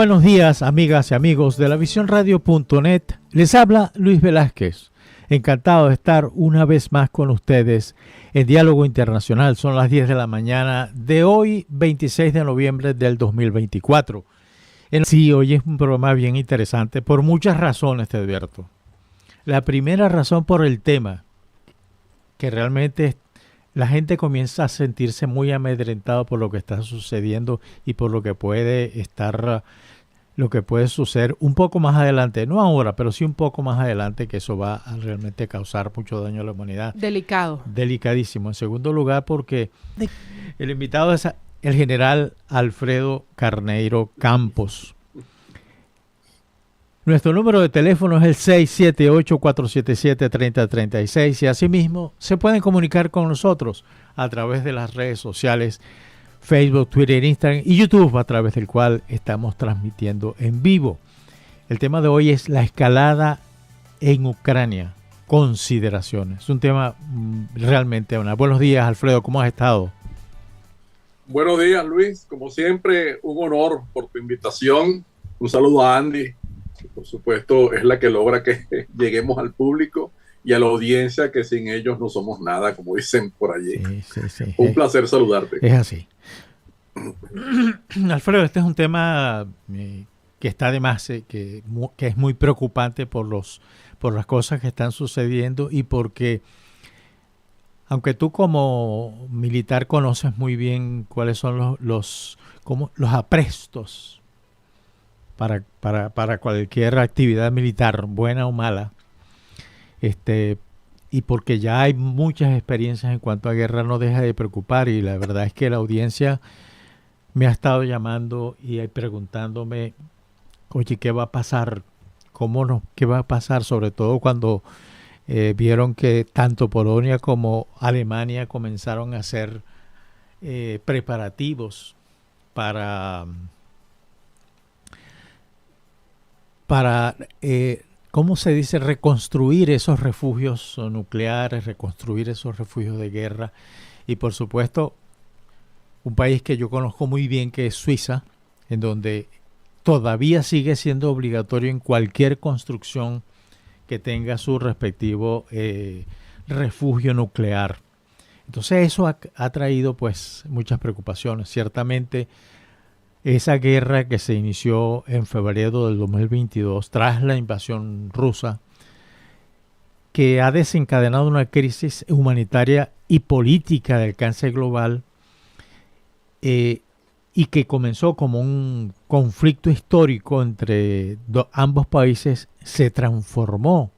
Buenos días, amigas y amigos de la visiónradio.net. Les habla Luis Velázquez. Encantado de estar una vez más con ustedes en Diálogo Internacional. Son las 10 de la mañana de hoy, 26 de noviembre del 2024. Sí, hoy es un programa bien interesante por muchas razones, te advierto. La primera razón por el tema, que realmente la gente comienza a sentirse muy amedrentado por lo que está sucediendo y por lo que puede suceder un poco más adelante, no ahora, pero sí un poco más adelante, que eso va a realmente causar mucho daño a la humanidad. Delicado. Delicadísimo. En segundo lugar, porque el invitado es el general Alfredo Carneiro Campos. Nuestro número de teléfono es el 678-477-3036 y asimismo se pueden comunicar con nosotros a través de las redes sociales Facebook, Twitter, Instagram y YouTube, a través del cual estamos transmitiendo en vivo. El tema de hoy es la escalada en Ucrania. Consideraciones. Es un tema realmente bueno. Buenos días, Alfredo, ¿cómo has estado? Buenos días, Luis. Como siempre, un honor por tu invitación. Un saludo a Andy. Por supuesto, es la que logra que lleguemos al público y a la audiencia, que sin ellos no somos nada, como dicen por allí. Sí. Un placer saludarte. Es así. Alfredo, este es un tema que está de más, que es muy preocupante por las cosas que están sucediendo y porque, aunque tú como militar conoces muy bien cuáles son los aprestos para cualquier actividad militar, buena o mala, y porque ya hay muchas experiencias en cuanto a guerra, no deja de preocupar, y la verdad es que la audiencia me ha estado llamando y preguntándome, oye, ¿qué va a pasar? ¿Qué va a pasar? Sobre todo cuando vieron que tanto Polonia como Alemania comenzaron a hacer preparativos para ¿cómo se dice? Reconstruir esos refugios nucleares, reconstruir esos refugios de guerra. Y por supuesto, un país que yo conozco muy bien, que es Suiza, en donde todavía sigue siendo obligatorio en cualquier construcción que tenga su respectivo refugio nuclear. Entonces eso ha traído pues muchas preocupaciones. Ciertamente esa guerra que se inició en febrero del 2022 tras la invasión rusa, que ha desencadenado una crisis humanitaria y política de alcance global, y que comenzó como un conflicto histórico entre ambos países, se transformó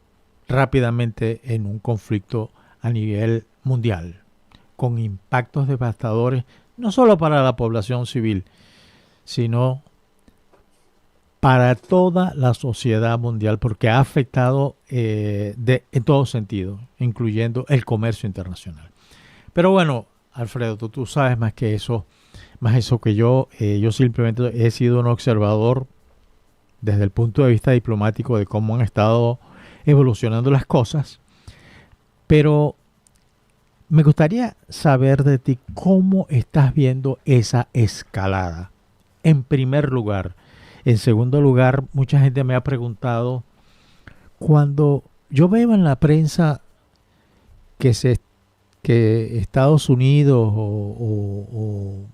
rápidamente en un conflicto a nivel mundial, con impactos devastadores, no solo para la población civil, sino para toda la sociedad mundial, porque ha afectado en todo sentido, incluyendo el comercio internacional. Pero bueno, Alfredo, tú sabes más eso que yo. Yo simplemente he sido un observador desde el punto de vista diplomático de cómo han estado evolucionando las cosas, pero me gustaría saber de ti cómo estás viendo esa escalada. En primer lugar. En segundo lugar, mucha gente me ha preguntado, cuando yo veo en la prensa que Estados Unidos o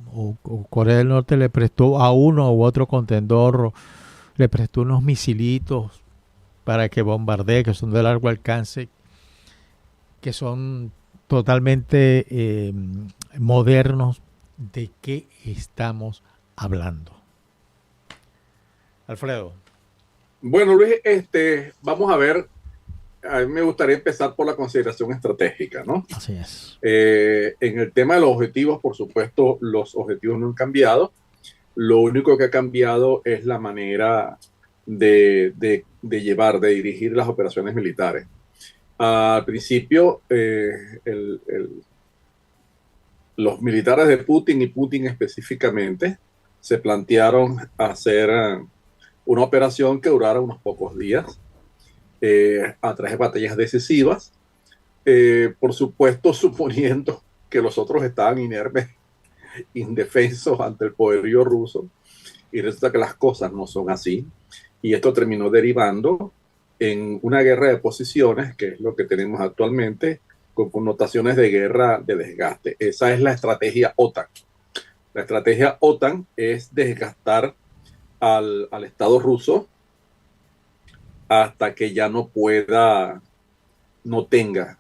Corea del Norte le prestó a uno u otro contendor, le prestó unos misilitos para que bombardee, que son de largo alcance, que son totalmente modernos, ¿de qué estamos hablando? Alfredo. Bueno, Luis, vamos a ver. A mí me gustaría empezar por la consideración estratégica, ¿no? Así es. En el tema de los objetivos, por supuesto, los objetivos no han cambiado. Lo único que ha cambiado es la manera de dirigir las operaciones militares. Al principio, los militares de Putin y Putin específicamente se plantearon hacer una operación que durara unos pocos días a través de batallas decisivas, por supuesto suponiendo que los otros estaban inermes, indefensos ante el poderío ruso, y resulta que las cosas no son así. Y esto terminó derivando en una guerra de posiciones, que es lo que tenemos actualmente, con connotaciones de guerra de desgaste. Esa es la estrategia OTAN. La estrategia OTAN es desgastar al Estado ruso hasta que ya no pueda, no tenga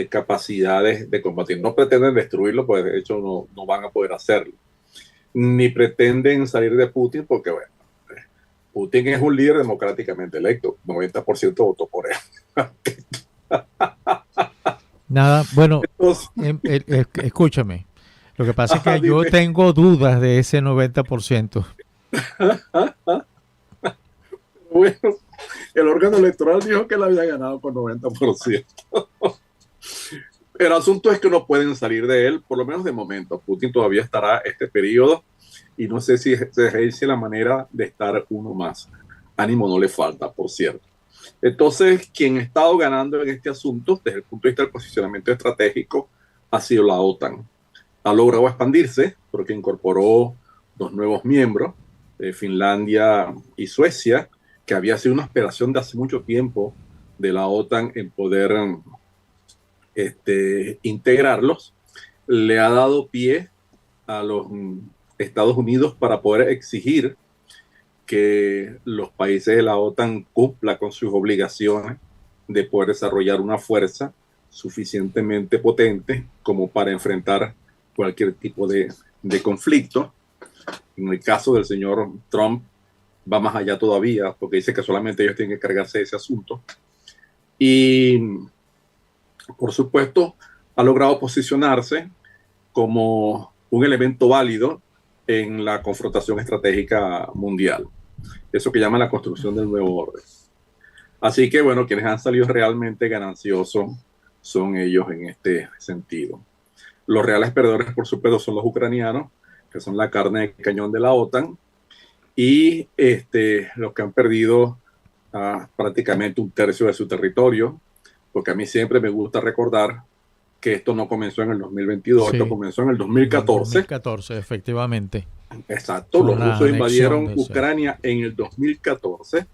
capacidades de combatir. No pretenden destruirlo, pues de hecho no van a poder hacerlo. Ni pretenden salir de Putin, porque bueno, Putin es un líder democráticamente electo. 90% votó por él. Nada, bueno, Entonces, escúchame. Lo que pasa es que yo dime. tengo dudas de ese 90%. Bueno, el órgano electoral dijo que él había ganado con 90%. El asunto es que no pueden salir de él, por lo menos de momento. Putin todavía estará este periodo y no sé si se ejerce la manera de estar uno más. Ánimo no le falta, por cierto. Entonces, quien ha estado ganando en este asunto, desde el punto de vista del posicionamiento estratégico, ha sido la OTAN. Ha logrado expandirse porque incorporó dos nuevos miembros, Finlandia y Suecia, que había sido una aspiración de hace mucho tiempo de la OTAN en poder integrarlos. Le ha dado pie a los Estados Unidos para poder exigir que los países de la OTAN cumplan con sus obligaciones de poder desarrollar una fuerza suficientemente potente como para enfrentar cualquier tipo de conflicto. En el caso del señor Trump va más allá todavía, porque dice que solamente ellos tienen que cargarse de ese asunto. Y, por supuesto, ha logrado posicionarse como un elemento válido en la confrontación estratégica mundial. Eso que llaman la construcción del nuevo orden. Así que, bueno, quienes han salido realmente gananciosos son ellos en este sentido. Los reales perdedores, por supuesto, son los ucranianos, que son la carne de cañón de la OTAN, y los que han perdido prácticamente un tercio de su territorio, porque a mí siempre me gusta recordar que esto no comenzó en el 2022, sí, esto comenzó en el 2014. 2014, efectivamente. Exacto, los rusos invadieron Ucrania en el 2014,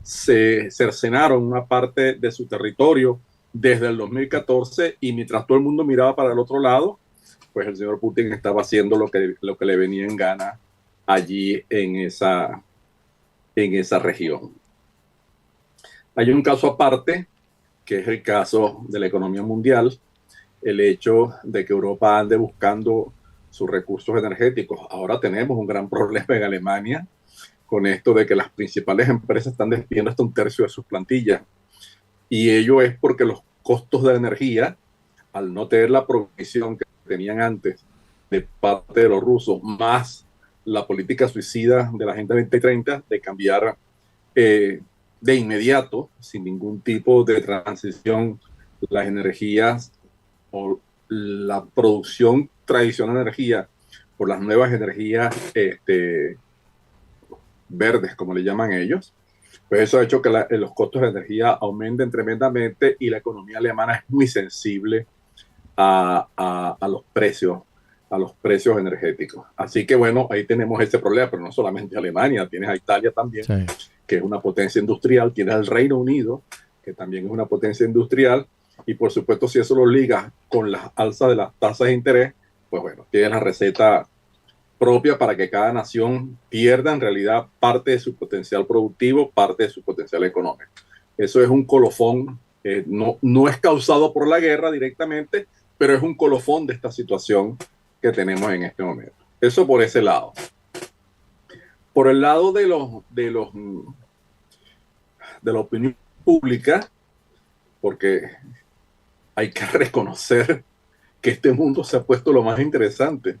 se cercenaron una parte de su territorio desde el 2014 y mientras todo el mundo miraba para el otro lado, pues el señor Putin estaba haciendo lo que le venía en gana allí en esa región. Hay un caso aparte, que es el caso de la economía mundial, el hecho de que Europa ande buscando sus recursos energéticos. Ahora tenemos un gran problema en Alemania con esto de que las principales empresas están despidiendo hasta un tercio de sus plantillas. Y ello es porque los costos de energía, al no tener la provisión que tenían antes de parte de los rusos, más la política suicida de la Agenda 2030 de cambiar de inmediato, sin ningún tipo de transición, las energías o la producción tradicional de energía por las nuevas energías verdes, como le llaman ellos, pues eso ha hecho que los costos de energía aumenten tremendamente y la economía alemana es muy sensible a los precios energéticos. Así que bueno, ahí tenemos ese problema, pero no solamente Alemania, tienes a Italia también, sí, que es una potencia industrial, tienes al Reino Unido, que también es una potencia industrial, y por supuesto si eso lo ligas con las alzas de las tasas de interés, pues bueno, tienes la receta propia para que cada nación pierda en realidad parte de su potencial productivo, parte de su potencial económico. Eso es un colofón, no es causado por la guerra directamente, pero es un colofón de esta situación que tenemos en este momento. Eso por ese lado. Por el lado de la opinión pública, porque hay que reconocer que este mundo se ha puesto lo más interesante.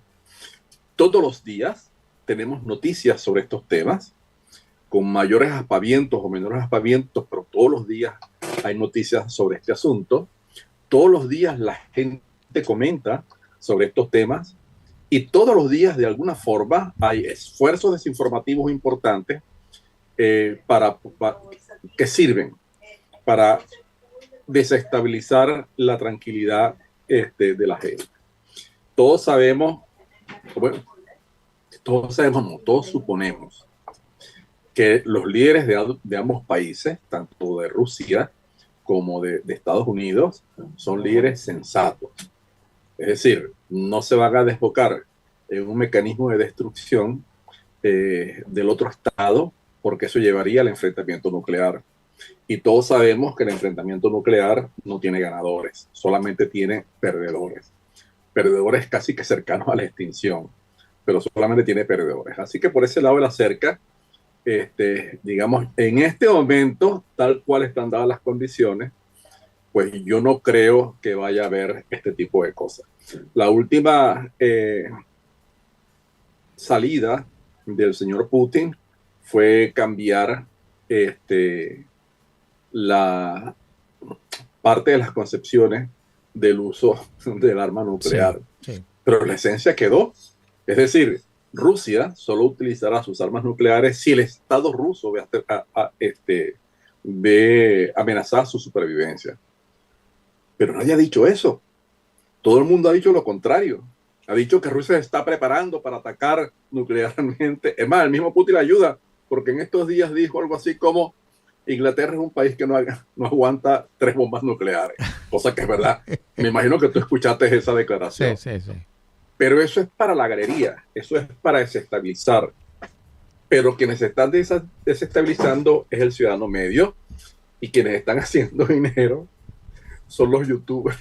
Todos los días tenemos noticias sobre estos temas, con mayores aspavientos o menores aspavientos, pero todos los días hay noticias sobre este asunto. Todos los días la gente comenta sobre estos temas y todos los días de alguna forma hay esfuerzos desinformativos importantes que sirven para desestabilizar la tranquilidad de la gente. Todos sabemos, bueno, todos suponemos que los líderes de ambos países, tanto de Rusia como de Estados Unidos, son líderes sensatos. Es decir, no se van a desbocar en un mecanismo de destrucción del otro Estado, porque eso llevaría al enfrentamiento nuclear. Y todos sabemos que el enfrentamiento nuclear no tiene ganadores, solamente tiene perdedores. Perdedores casi que cercanos a la extinción, pero solamente tiene perdedores. Así que por ese lado de la cerca, digamos, en este momento, tal cual están dadas las condiciones, pues yo no creo que vaya a haber este tipo de cosas. La última salida del señor Putin fue cambiar la parte de las concepciones del uso del arma nuclear. Sí, sí. Pero la esencia quedó. Es decir, Rusia solo utilizará sus armas nucleares si el Estado ruso ve amenazada su supervivencia. Pero nadie ha dicho eso. Todo el mundo ha dicho lo contrario. Ha dicho que Rusia se está preparando para atacar nuclearmente. Es más, el mismo Putin ayuda, porque en estos días dijo algo así como Inglaterra es un país que no aguanta 3 bombas nucleares, cosa que es verdad. Me imagino que tú escuchaste esa declaración. Sí, sí, sí. Pero eso es para la galería, eso es para desestabilizar. Pero quienes están desestabilizando es el ciudadano medio, y quienes están haciendo dinero son los youtubers,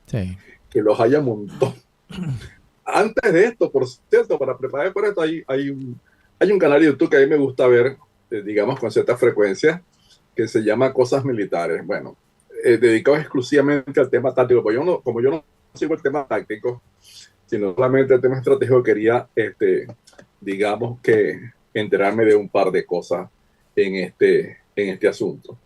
sí, que los haya montado. Antes de esto, por cierto, para preparar por esto, hay un canal de YouTube que a mí me gusta ver, digamos, con cierta frecuencia, que se llama Cosas Militares. Bueno, dedicado exclusivamente al tema táctico, porque como yo no sigo el tema táctico, sino solamente el tema estratégico, quería, digamos, que enterarme de un par de cosas en este asunto.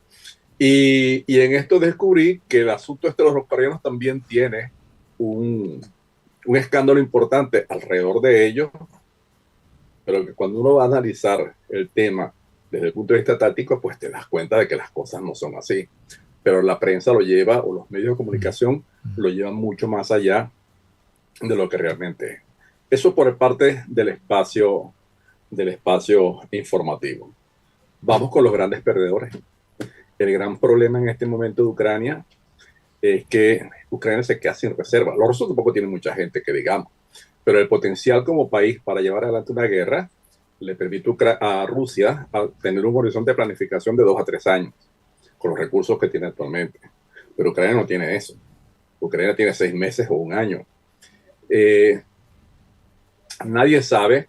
Y en esto descubrí que el asunto de los norcoreanos también tiene un escándalo importante alrededor de ellos, pero que cuando uno va a analizar el tema desde el punto de vista táctico, pues te das cuenta de que las cosas no son así. Pero la prensa lo lleva, o los medios de comunicación lo llevan mucho más allá de lo que realmente es. Eso por parte del espacio informativo. Vamos con los grandes perdedores. El gran problema en este momento de Ucrania es que Ucrania se queda sin reserva. Los rusos tampoco tienen mucha gente, que digamos, pero el potencial como país para llevar adelante una guerra le permite a Rusia tener un horizonte de planificación de 2 a 3 años con los recursos que tiene actualmente. Pero Ucrania no tiene eso. Ucrania tiene 6 meses o 1 año. Nadie sabe,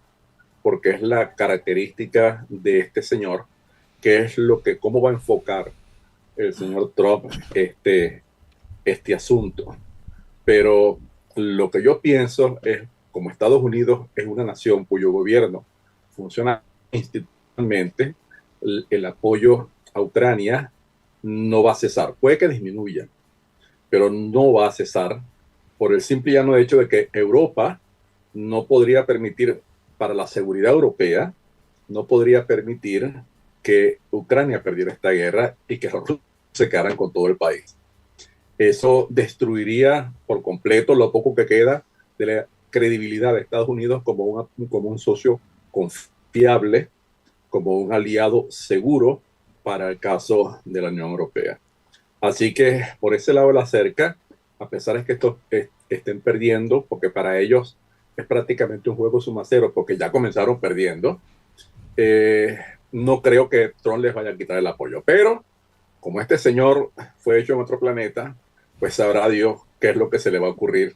porque es la característica de este señor, cómo va a enfocar el señor Trump este asunto. Pero lo que yo pienso es, como Estados Unidos es una nación cuyo gobierno funciona institucionalmente, el apoyo a Ucrania no va a cesar. Puede que disminuya, pero no va a cesar por el simple y llano hecho de que Europa no podría permitir, para la seguridad europea, no podría permitir que Ucrania perdiera esta guerra y que los rusos se quedaran con todo el país. Eso destruiría por completo lo poco que queda de la credibilidad de Estados Unidos como un socio confiable, como un aliado seguro para el caso de la Unión Europea. Así que por ese lado de la cerca, a pesar de que estos estén perdiendo, porque para ellos es prácticamente un juego suma cero, porque ya comenzaron perdiendo, no creo que Trump les vaya a quitar el apoyo. Pero como este señor fue hecho en otro planeta, pues sabrá Dios qué es lo que se le va a ocurrir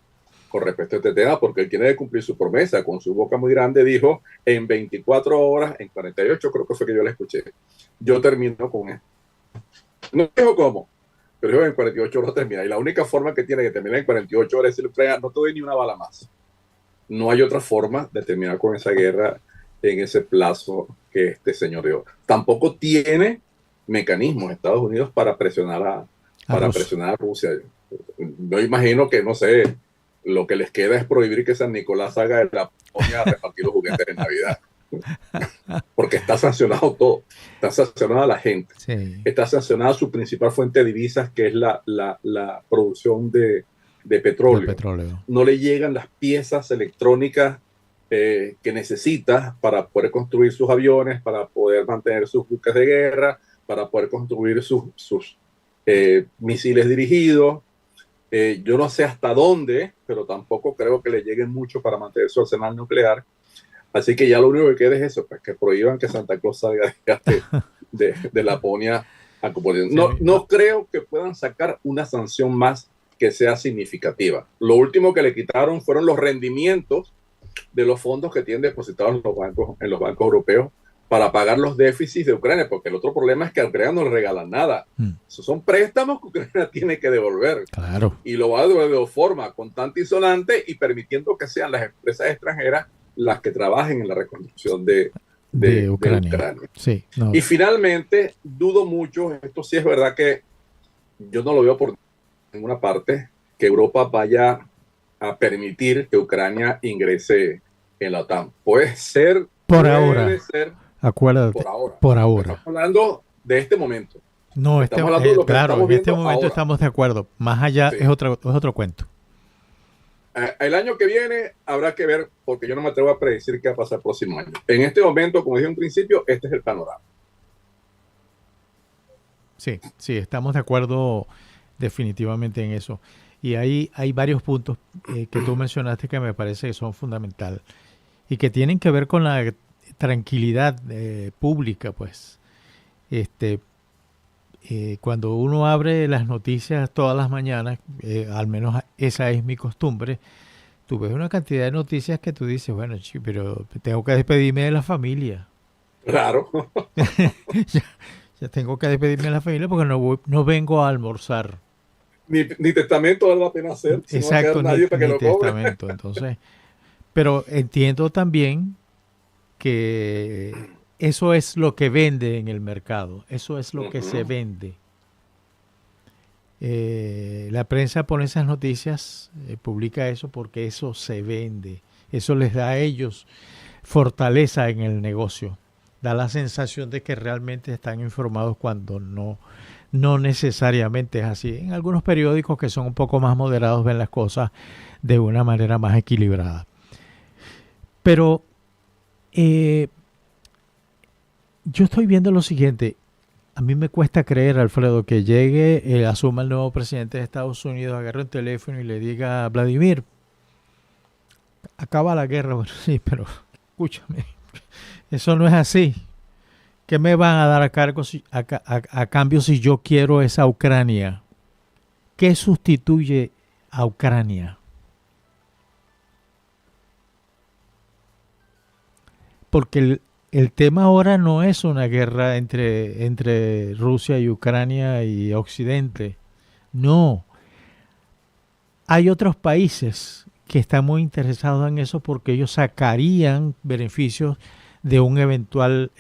con respecto a este tema, porque él tiene que cumplir su promesa. Con su boca muy grande dijo, en 24 horas, en 48 creo que fue que yo le escuché, yo termino con esto. No dijo cómo, pero dijo en 48 horas termina. Y la única forma que tiene que terminar en 48 horas es decirle, no te doy ni una bala más. No hay otra forma de terminar con esa guerra en ese plazo que este señor dio. Tampoco tiene mecanismos Estados Unidos para presionar a Rusia. Yo imagino que, no sé, lo que les queda es prohibir que San Nicolás haga la poña a repartir los juguetes en Navidad. Porque está sancionado todo. Está sancionada la gente. Sí. Está sancionada su principal fuente de divisas, que es la producción de petróleo. No le llegan las piezas electrónicas que necesita para poder construir sus aviones, para poder mantener sus buques de guerra, para poder construir sus misiles dirigidos. Yo no sé hasta dónde, pero tampoco creo que le lleguen mucho para mantener su arsenal nuclear. Así que ya lo único que queda es eso, pues, que prohíban que Santa Claus salga de Laponia a Coponia. No creo que puedan sacar una sanción más que sea significativa. Lo último que le quitaron fueron los rendimientos de los fondos que tienen depositados en los bancos europeos para pagar los déficits de Ucrania, porque el otro problema es que a Ucrania no le regalan nada. Esos son préstamos que Ucrania tiene que devolver. Claro. Y lo va a devolver de forma contante y sonante y permitiendo que sean las empresas extranjeras las que trabajen en la reconstrucción de Ucrania. Sí, no. Y finalmente, dudo mucho, esto sí es verdad que yo no lo veo por ninguna parte, que Europa vaya a permitir que Ucrania ingrese en la OTAN. Puede ser. Acuérdate. Por ahora. Estamos hablando de este momento. No, claro, en este momento ahora. Estamos de acuerdo. Más allá sí. es otro cuento. El año que viene habrá que ver, porque yo no me atrevo a predecir qué va a pasar el próximo año. En este momento, como dije en principio, este es el panorama. Sí, estamos de acuerdo definitivamente en eso. Y hay varios puntos que tú mencionaste que me parece que son fundamentales y que tienen que ver con la tranquilidad pública, pues. Cuando uno abre las noticias todas las mañanas, al menos esa es mi costumbre, tú ves una cantidad de noticias que tú dices, bueno, pero tengo que despedirme de la familia. Claro. ya tengo que despedirme de la familia porque no vengo a almorzar. Ni testamento vale la pena hacer. Exacto, ni testamento. Entonces, pero entiendo también que eso es lo que vende en el mercado. Eso es lo que se vende. La prensa pone esas noticias, publica eso porque eso se vende. Eso les da a ellos fortaleza en el negocio. Da la sensación de que realmente están informados cuando no necesariamente es así. En algunos periódicos que son un poco más moderados ven las cosas de una manera más equilibrada. Pero yo estoy viendo lo siguiente. A mí me cuesta creer, Alfredo, que llegue, asuma el nuevo presidente de Estados Unidos, agarre un teléfono y le diga a Vladimir, acaba la guerra. Bueno, sí, pero escúchame, eso no es así. ¿Qué me van a dar a cambio si yo quiero esa Ucrania? ¿Qué sustituye a Ucrania? Porque el tema ahora no es una guerra entre Rusia y Ucrania y Occidente. No. Hay otros países que están muy interesados en eso porque ellos sacarían beneficios de un eventual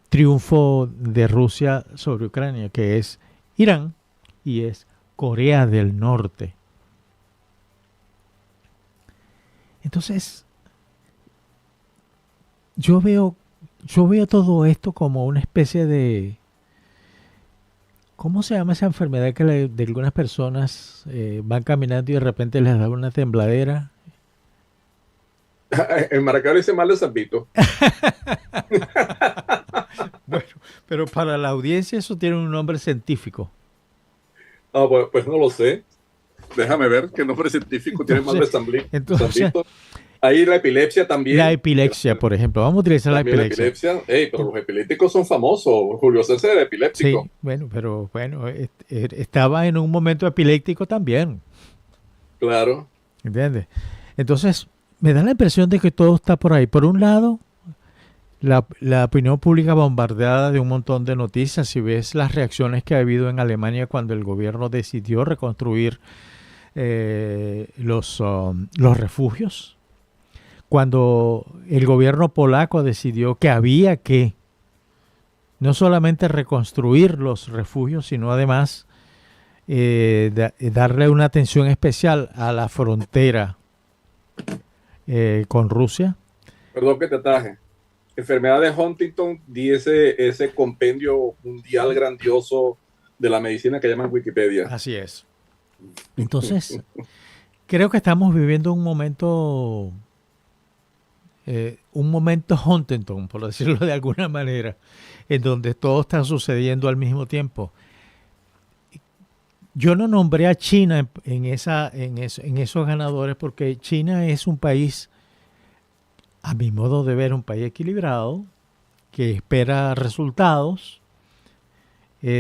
triunfo de Rusia sobre Ucrania, que es Irán y es Corea del Norte. Entonces, yo veo todo esto como una especie de, ¿cómo se llama esa enfermedad que de algunas personas van caminando y de repente les da una tembladera? En Maracaibo dice mal de San Vito. Bueno, pero para la audiencia eso tiene un nombre científico. Ah, pues no lo sé. Déjame ver qué nombre científico tiene mal de San Vito. Ahí la epilepsia también. La epilepsia, por ejemplo. Vamos a utilizar la epilepsia. Pero los epilépticos son famosos. Julio César era epiléptico. Sí, pero estaba en un momento epiléptico también. Claro. ¿Entiendes? Entonces, me da la impresión de que todo está por ahí. Por un lado, la opinión pública bombardeada de un montón de noticias. Si ves las reacciones que ha habido en Alemania cuando el gobierno decidió reconstruir los refugios, cuando el gobierno polaco decidió que había que no solamente reconstruir los refugios, sino además darle una atención especial a la frontera con Rusia. Perdón que te ataje. Enfermedad de Huntington, di ese compendio mundial grandioso de la medicina que llaman Wikipedia. Así es. Entonces, creo que estamos viviendo un momento Huntington, por decirlo de alguna manera, en donde todo está sucediendo al mismo tiempo. Yo no nombré a China en esos ganadores porque China es un país, a mi modo de ver, un país equilibrado, que espera resultados.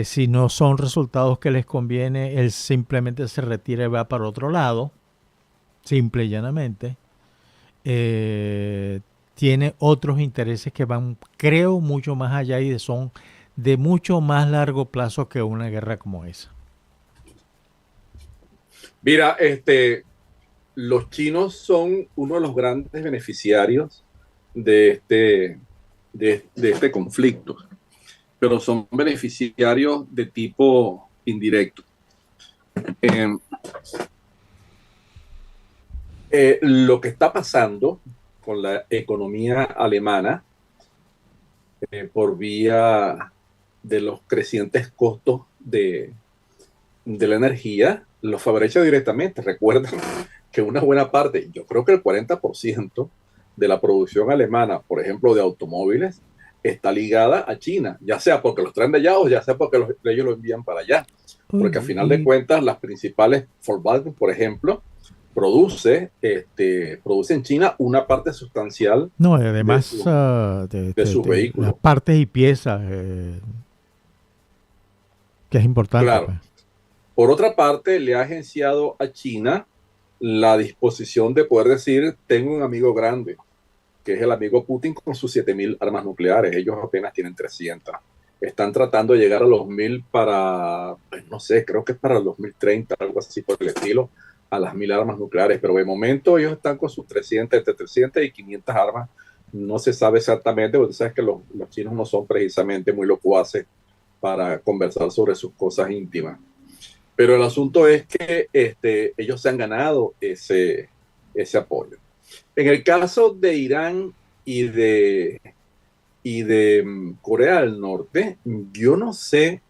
Si no son resultados que les conviene, él simplemente se retira y va para otro lado, simple y llanamente. Tiene otros intereses que van, creo, mucho más allá y son de mucho más largo plazo que una guerra como esa. Mira, los chinos son uno de los grandes beneficiarios de de este conflicto, pero son beneficiarios de tipo indirecto. Eh, lo que está pasando con la economía alemana por vía de los crecientes costos de la energía, los favorece directamente. Recuerden que una buena parte, yo creo que el 40% de la producción alemana, por ejemplo, de automóviles, está ligada a China, ya sea porque los traen de allá o ya sea porque ellos lo envían para allá. Porque a final de cuentas, las principales, Volkswagen, por ejemplo, produce en China una parte sustancial no, además de sus vehículos. las partes y piezas, que es importante. Claro. Pues. Por otra parte, le ha agenciado a China la disposición de poder decir, tengo un amigo grande, que es el amigo Putin con sus 7.000 armas nucleares. Ellos apenas tienen 300. Están tratando de llegar a los 1.000 para, pues no sé, creo que es para el 2030, algo así por el estilo, a las 1.000 armas nucleares. Pero de momento ellos están con sus 300, entre 300 y 500 armas. No se sabe exactamente, porque sabes que los chinos no son precisamente muy locuaces para conversar sobre sus cosas íntimas. Pero el asunto es que ellos se han ganado ese apoyo. En el caso de Irán y de Corea del Norte, yo no sé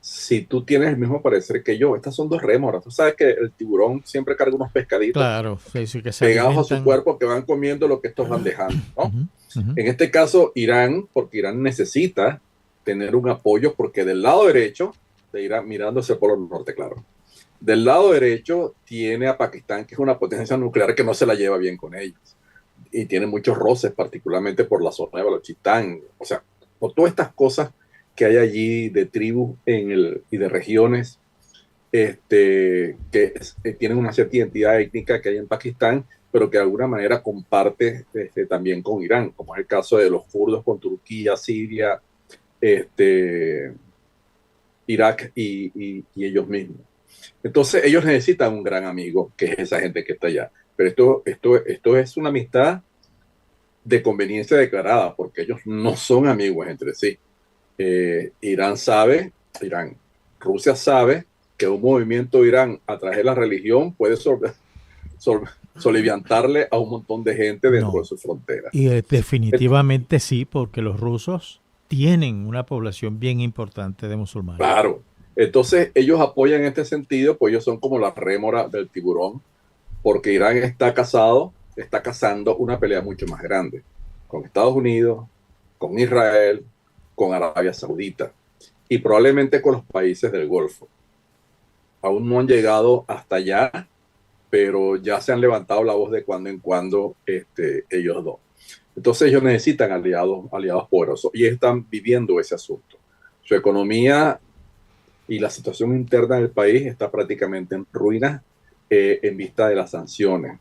si tú tienes el mismo parecer que yo. Estas son dos rémoras. Tú sabes que el tiburón siempre carga unos pescaditos, claro, sí, que se pegados alimentan. a su cuerpo, que van comiendo lo que estos van dejando, ¿no? En este caso, Irán, porque Irán necesita tener un apoyo, porque del lado derecho de Irán, mirándose por el norte, claro, del lado derecho tiene a Pakistán, que es una potencia nuclear que no se la lleva bien con ellos. Y tiene muchos roces, particularmente por la zona de Balochistán. O sea, por todas estas cosas que hay allí de tribus y de regiones tienen una cierta identidad étnica que hay en Pakistán, pero que de alguna manera comparte también con Irán, como es el caso de los kurdos con Turquía, Siria, Irak y ellos mismos. Entonces ellos necesitan un gran amigo, que es esa gente que está allá. Pero esto es una amistad de conveniencia declarada, porque ellos no son amigos entre sí. Rusia sabe que un movimiento de Irán a través de la religión puede soliviantarle a un montón de gente dentro de sus fronteras. Y definitivamente sí, porque los rusos tienen una población bien importante de musulmanes. Claro. Entonces ellos apoyan en este sentido, pues ellos son como la rémora del tiburón, porque Irán está cazando una pelea mucho más grande con Estados Unidos, con Israel, con Arabia Saudita y probablemente con los países del Golfo. Aún no han llegado hasta allá, pero ya se han levantado la voz de cuando en cuando ellos dos. Entonces ellos necesitan aliados poderosos y están viviendo ese asunto. Su economía y la situación interna del país está prácticamente en ruinas en vista de las sanciones.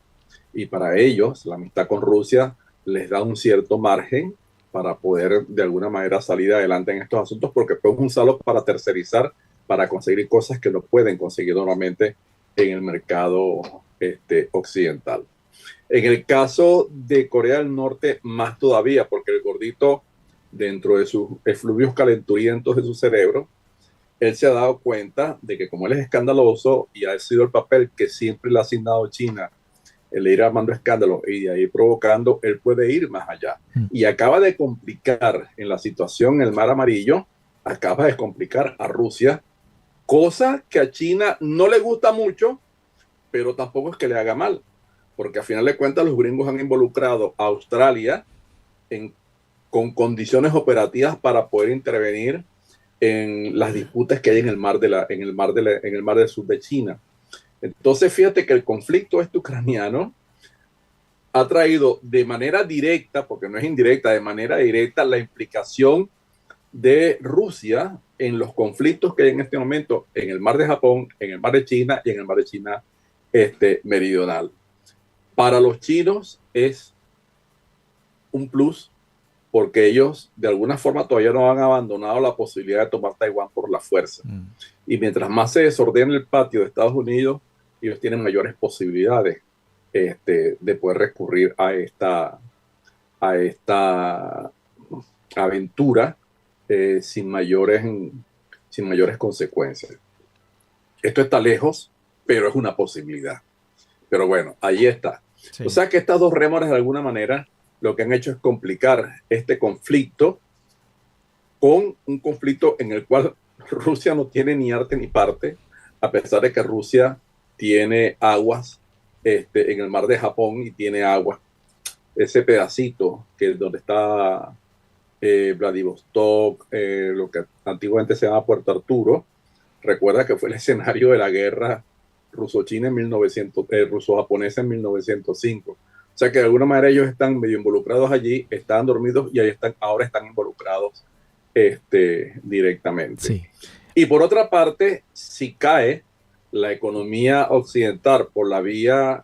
Y para ellos, la amistad con Rusia les da un cierto margen para poder de alguna manera salir adelante en estos asuntos, porque pueden usarlos para tercerizar, para conseguir cosas que no pueden conseguir normalmente en el mercado occidental. En el caso de Corea del Norte, más todavía, porque el gordito, dentro de sus efluvios calenturientos de su cerebro, él se ha dado cuenta de que como él es escandaloso y ha sido el papel que siempre le ha asignado China, el ir armando escándalos y de ahí provocando, él puede ir más allá. Y acaba de complicar en la situación en el Mar Amarillo, acaba de complicar a Rusia cosa que a China no le gusta mucho, pero tampoco es que le haga mal, porque a final de cuentas los gringos han involucrado a Australia con condiciones operativas para poder intervenir en las disputas que hay en el mar del sur de China. Entonces, fíjate que el conflicto ucraniano ha traído de manera directa, porque no es indirecta, de manera directa la implicación de Rusia en los conflictos que hay en este momento en el mar de Japón, en el mar de China y en el mar de China meridional. Para los chinos es un plus porque ellos de alguna forma todavía no han abandonado la posibilidad de tomar Taiwán por la fuerza. Y mientras más se desordene el patio de Estados Unidos, ellos tienen mayores posibilidades de poder recurrir a esta aventura sin mayores consecuencias. Esto está lejos, pero es una posibilidad. Pero bueno, ahí está. Sí. O sea que estas dos rémoras de alguna manera lo que han hecho es complicar este conflicto con un conflicto en el cual Rusia no tiene ni arte ni parte, a pesar de que Rusia tiene aguas en el mar de Japón y tiene agua. Ese pedacito que es donde está Vladivostok, lo que antiguamente se llama Puerto Arturo, recuerda que fue el escenario de la guerra ruso-china ruso-japonesa en 1905. O sea que de alguna manera ellos están medio involucrados allí, estaban dormidos y ahora están involucrados directamente. Sí. Y por otra parte, si cae la economía occidental por la vía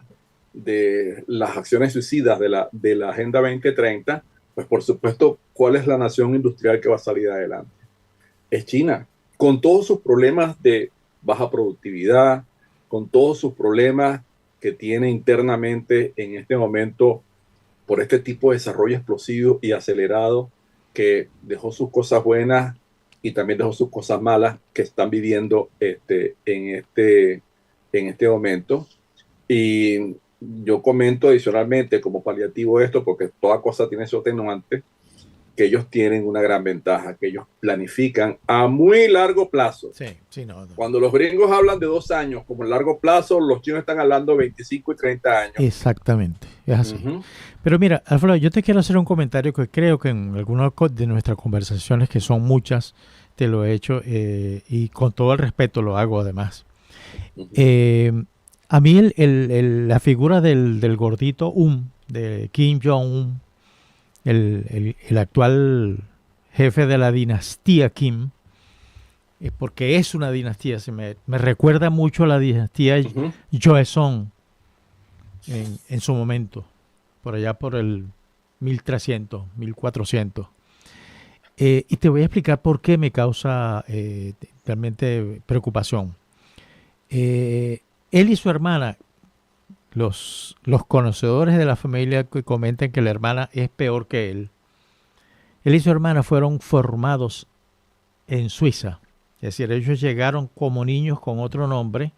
de las acciones suicidas de la Agenda 2030, pues por supuesto, ¿cuál es la nación industrial que va a salir adelante? Es China, con todos sus problemas de baja productividad, con todos sus problemas que tiene internamente en este momento por este tipo de desarrollo explosivo y acelerado que dejó sus cosas buenas y también dejó sus cosas malas que están viviendo en este momento. Y yo comento adicionalmente como paliativo esto, porque toda cosa tiene su atenuante, que ellos tienen una gran ventaja, que ellos planifican a muy largo plazo. Sí, sí, no. Cuando los gringos hablan de 2 años como largo plazo, los chinos están hablando de 25 y 30 años. Exactamente, es así. Pero mira, Alfredo, yo te quiero hacer un comentario que creo que en algunas de nuestras conversaciones, que son muchas, te lo he hecho y con todo el respeto lo hago además. A mí la figura del gordito de Kim Jong-un, el actual jefe de la dinastía Kim, porque es una dinastía, me recuerda mucho a la dinastía Joseon en su momento, por allá por el 1300, 1400. Y te voy a explicar por qué me causa realmente preocupación. Él y su hermana, los conocedores de la familia que comentan que la hermana es peor que él. Él y su hermana fueron formados en Suiza. Es decir, ellos llegaron como niños con otro nombre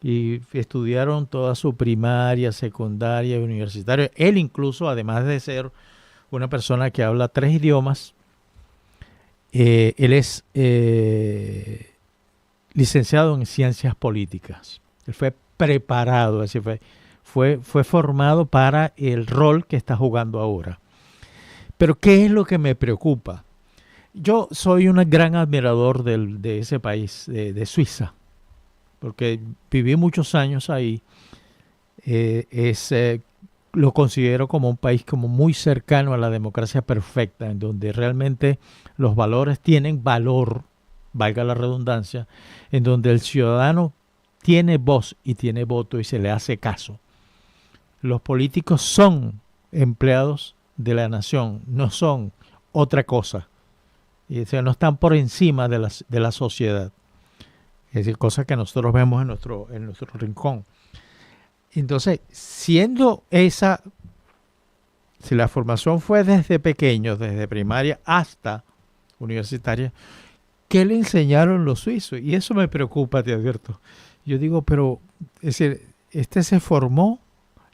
y estudiaron toda su primaria, secundaria y universitaria. Él incluso, además de ser una persona que habla 3 idiomas, él es licenciado en ciencias políticas. Él fue preparado, es decir, fue formado para el rol que está jugando ahora. Pero ¿qué es lo que me preocupa? Yo soy un gran admirador de ese país, de Suiza, porque viví muchos años ahí. Lo considero como un país como muy cercano a la democracia perfecta, en donde realmente los valores tienen valor, valga la redundancia, en donde el ciudadano tiene voz y tiene voto y se le hace caso. Los políticos son empleados de la nación, no son otra cosa. Y, o sea, no están por encima de la sociedad. Es decir, cosas que nosotros vemos en nuestro rincón. Entonces, siendo esa, si la formación fue desde pequeños, desde primaria hasta universitaria, ¿qué le enseñaron los suizos? Y eso me preocupa, te advierto. Yo digo, pero es decir, se formó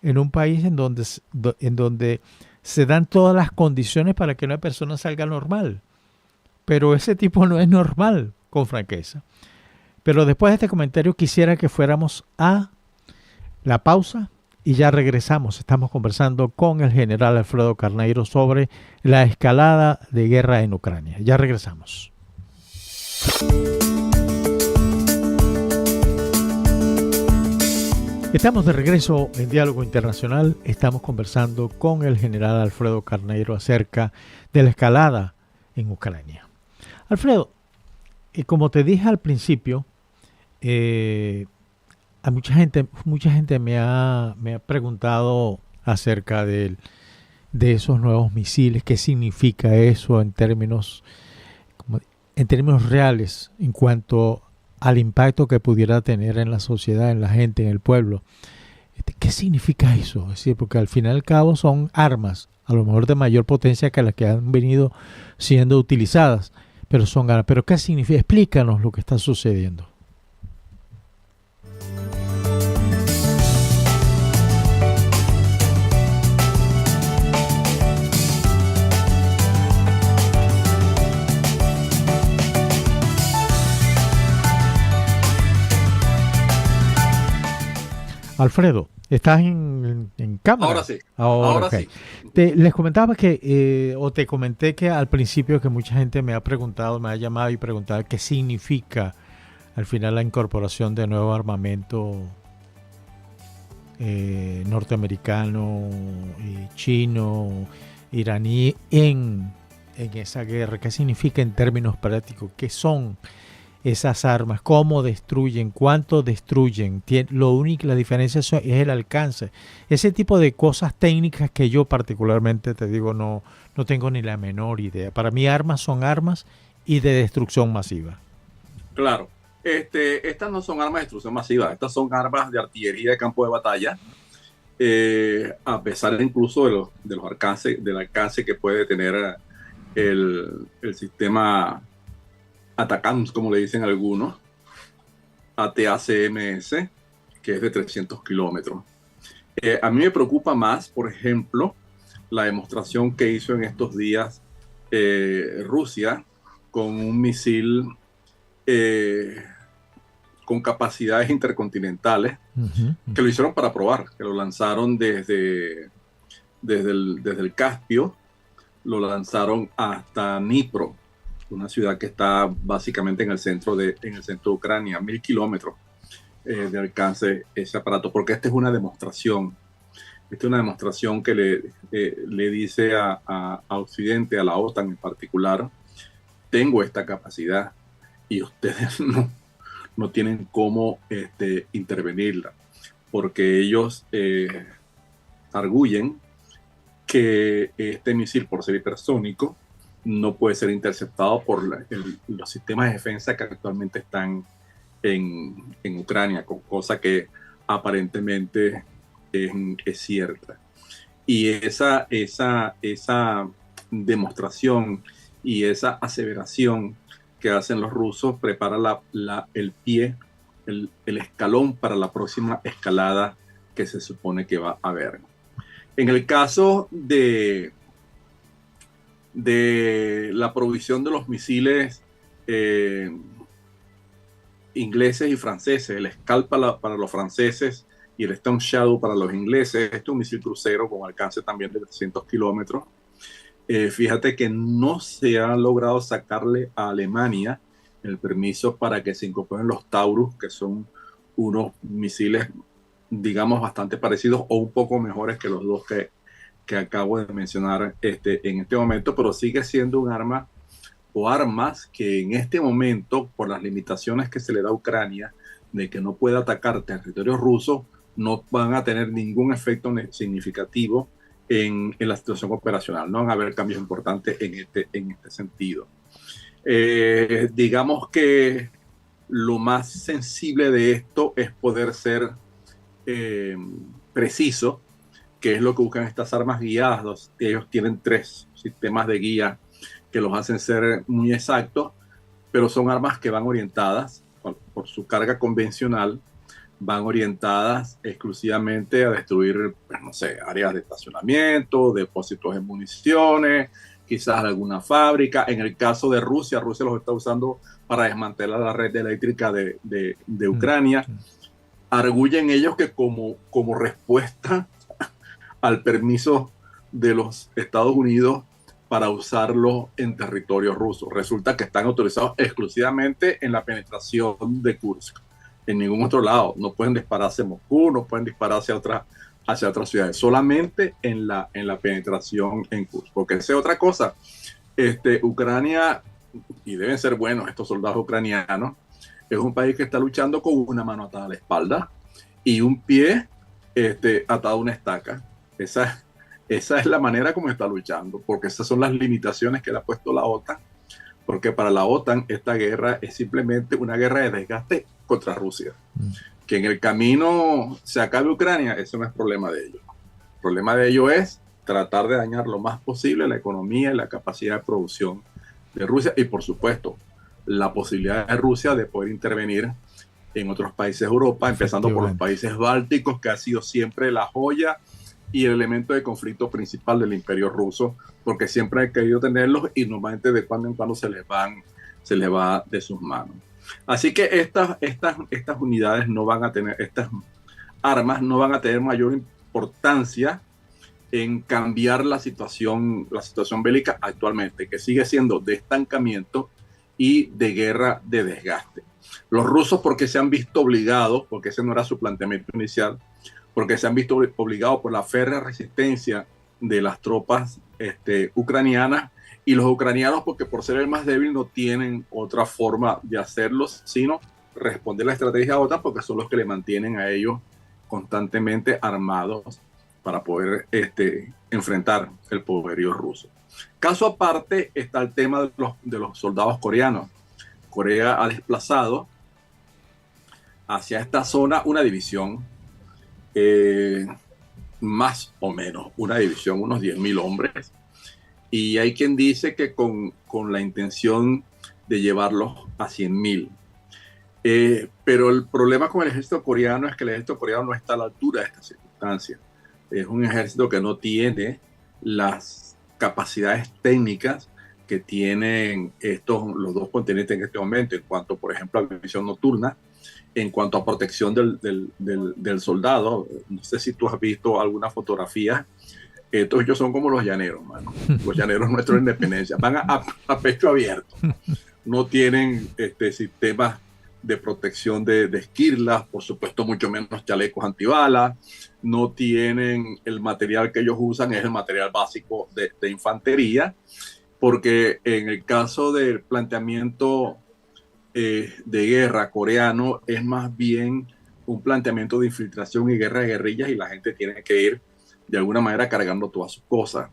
en un país en donde se dan todas las condiciones para que una persona salga normal. Pero ese tipo no es normal, con franqueza. Pero después de este comentario quisiera que fuéramos a la pausa y ya regresamos. Estamos conversando con el general Alfredo Carneiro sobre la escalada de guerra en Ucrania. Ya regresamos. Estamos de regreso en Diálogo Internacional. Estamos conversando con el general Alfredo Carneiro acerca de la escalada en Ucrania. Alfredo, como te dije al principio, a mucha gente me ha preguntado acerca de esos nuevos misiles, qué significa eso en términos reales en cuanto al impacto que pudiera tener en la sociedad, en la gente, en el pueblo. ¿Qué significa eso? Es decir, porque al fin y al cabo son armas, a lo mejor de mayor potencia que las que han venido siendo utilizadas, pero son armas. ¿Pero qué significa? Explícanos lo que está sucediendo. Alfredo, ¿estás en cámara? Ahora sí. Ahora okay. Sí. Les comentaba que, o te comenté que al principio que mucha gente me ha preguntado, me ha llamado y preguntado qué significa al final la incorporación de nuevo armamento norteamericano, chino, iraní en esa guerra. ¿Qué significa en términos prácticos? ¿Qué son esas armas? ¿Cómo destruyen? ¿Cuánto destruyen? La diferencia es el alcance. Ese tipo de cosas técnicas que yo particularmente te digo no tengo ni la menor idea. Para mí armas son armas y de destrucción masiva. Claro. Estas no son armas de destrucción masiva. Estas son armas de artillería de campo de batalla. A pesar incluso del alcance que puede tener el sistema ATACMS, como le dicen algunos, ATACMS, que es de 300 kilómetros. A mí me preocupa más, por ejemplo, la demostración que hizo en estos días Rusia con un misil con capacidades intercontinentales, que lo hicieron para probar, que lo lanzaron desde el Caspio, lo lanzaron hasta Dnipro, una ciudad que está básicamente en el centro de Ucrania, 1000 kilómetros de alcance ese aparato, porque esta es una demostración. Esta es una demostración que le dice a Occidente, a la OTAN en particular, tengo esta capacidad y ustedes no tienen cómo intervenirla, porque ellos arguyen que este misil, por ser hipersónico, no puede ser interceptado por los sistemas de defensa que actualmente están en Ucrania, cosa que aparentemente es cierta. Y esa demostración y esa aseveración que hacen los rusos prepara el escalón para la próxima escalada que se supone que va a haber. En el caso de la provisión de los misiles ingleses y franceses, el Scalp para los franceses y el Storm Shadow para los ingleses, este es un misil crucero con alcance también de 300 kilómetros. Fíjate que no se ha logrado sacarle a Alemania el permiso para que se incorporen los Taurus, que son unos misiles, digamos, bastante parecidos o un poco mejores que los dos que acabo de mencionar en este momento, pero sigue siendo un arma o armas que en este momento, por las limitaciones que se le da a Ucrania, de que no puede atacar territorio ruso, no van a tener ningún efecto significativo en la situación operacional. No van a haber cambios importantes en este sentido. Digamos que lo más sensible de esto es poder ser preciso, que es lo que buscan estas armas guiadas. Ellos tienen 3 sistemas de guía que los hacen ser muy exactos, pero son armas que van orientadas por su carga convencional, van orientadas exclusivamente a destruir, pues, no sé, áreas de estacionamiento, depósitos de municiones, quizás alguna fábrica. En el caso de Rusia, Rusia los está usando para desmantelar la red eléctrica de Ucrania. Arguyen ellos que como respuesta al permiso de los Estados Unidos para usarlo en territorio ruso. Resulta que están autorizados exclusivamente en la penetración de Kursk. En ningún otro lado. No pueden disparar hacia Moscú, no pueden disparar hacia otras ciudades. Solamente en la penetración en Kursk. Porque esa es otra cosa. Ucrania, y deben ser buenos estos soldados ucranianos, es un país que está luchando con una mano atada a la espalda y un pie atado a una estaca. Esa es la manera como está luchando, porque esas son las limitaciones que le ha puesto la OTAN, porque para la OTAN esta guerra es simplemente una guerra de desgaste contra Rusia. Que en el camino se acabe Ucrania, eso no es problema de ellos. El problema de ellos es tratar de dañar lo más posible la economía y la capacidad de producción de Rusia y, por supuesto, la posibilidad de Rusia de poder intervenir en otros países de Europa, empezando por los países bálticos, que ha sido siempre la joya y el elemento de conflicto principal del imperio ruso, porque siempre han querido tenerlos y normalmente de cuando en cuando se les va de sus manos. Así que estas unidades no van a tener, estas armas no van a tener mayor importancia en cambiar la situación bélica actualmente, que sigue siendo de estancamiento y de guerra de desgaste. Los rusos, porque se han visto obligados, porque ese no era su planteamiento inicial, porque se han visto obligados por la férrea resistencia de las tropas ucranianas, y los ucranianos, porque por ser el más débil no tienen otra forma de hacerlo, sino responder a la estrategia OTAN, porque son los que le mantienen a ellos constantemente armados para poder enfrentar el poderío ruso. Caso aparte está el tema de los soldados coreanos. Corea ha desplazado hacia esta zona una división, más o menos una división, unos 10.000 hombres, y hay quien dice que con la intención de llevarlos a 100.000. Pero el problema con el ejército coreano es que el ejército coreano no está a la altura de esta circunstancia. Es un ejército que no tiene las capacidades técnicas que tienen los dos continentes en este momento, en cuanto, por ejemplo, a visión nocturna, en cuanto a protección del soldado. No sé si tú has visto alguna fotografía. Ellos son como los llaneros, mano. Los llaneros nuestros de independencia. Van a pecho abierto. No tienen sistemas de protección de esquirlas, por supuesto, mucho menos chalecos antibalas. No tienen el material que ellos usan, es el material básico de infantería, porque en el caso del planteamiento de guerra coreano es más bien un planteamiento de infiltración y guerra de guerrillas, y la gente tiene que ir de alguna manera cargando todas sus cosas.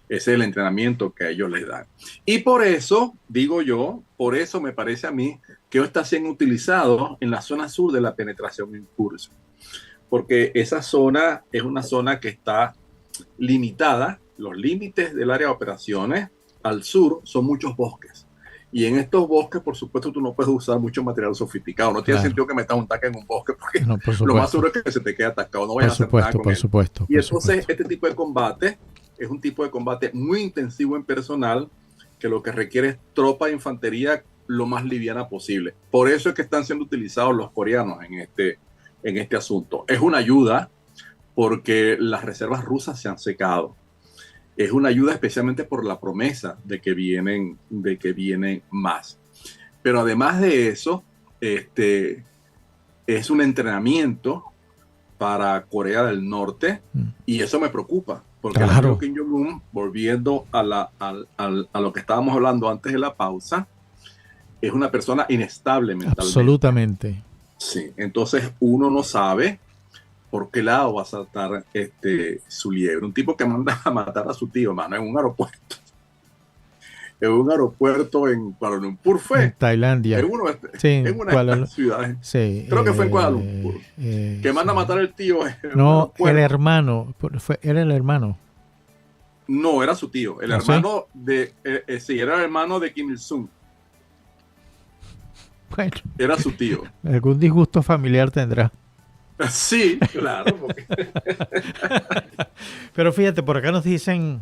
Ese es el entrenamiento que a ellos les dan. Y por eso, digo yo, por eso me parece a mí que está siendo utilizado en la zona sur de la penetración en Kursk. Porque esa zona es una zona que está limitada. Los límites del área de operaciones al sur son muchos bosques. Y en estos bosques, por supuesto, tú no puedes usar mucho material sofisticado. No tiene sentido que metas un tanque en un bosque, porque no, lo más seguro es que se te quede atascado. No vayas a hacer nada con él. Y entonces este tipo de combate es un tipo de combate muy intensivo en personal, que lo que requiere es tropa de infantería lo más liviana posible. Por eso es que están siendo utilizados los coreanos en este asunto. Es una ayuda porque las reservas rusas se han secado. Es una ayuda especialmente por la promesa de que vienen más. Pero además de eso, es un entrenamiento para Corea del Norte, y eso me preocupa, porque claro, Kim Jong-un, volviendo a lo que estábamos hablando antes de la pausa, es una persona inestable mentalmente. Absolutamente. Sí, entonces uno no sabe por qué lado va a saltar su liebre. Un tipo que manda a matar a su tío, mano, en un aeropuerto. En un aeropuerto en Kuala Lumpur fue. En Tailandia. En una de estas ciudades. Sí, creo que fue en Kuala Lumpur. Que manda a matar al tío. No, el hermano. Era el hermano. No, era su tío. El hermano de... sí, era el hermano de Kim Il-sung. Bueno. Era su tío. Algún disgusto familiar tendrá. Sí, claro. Porque... Pero fíjate, por acá nos dicen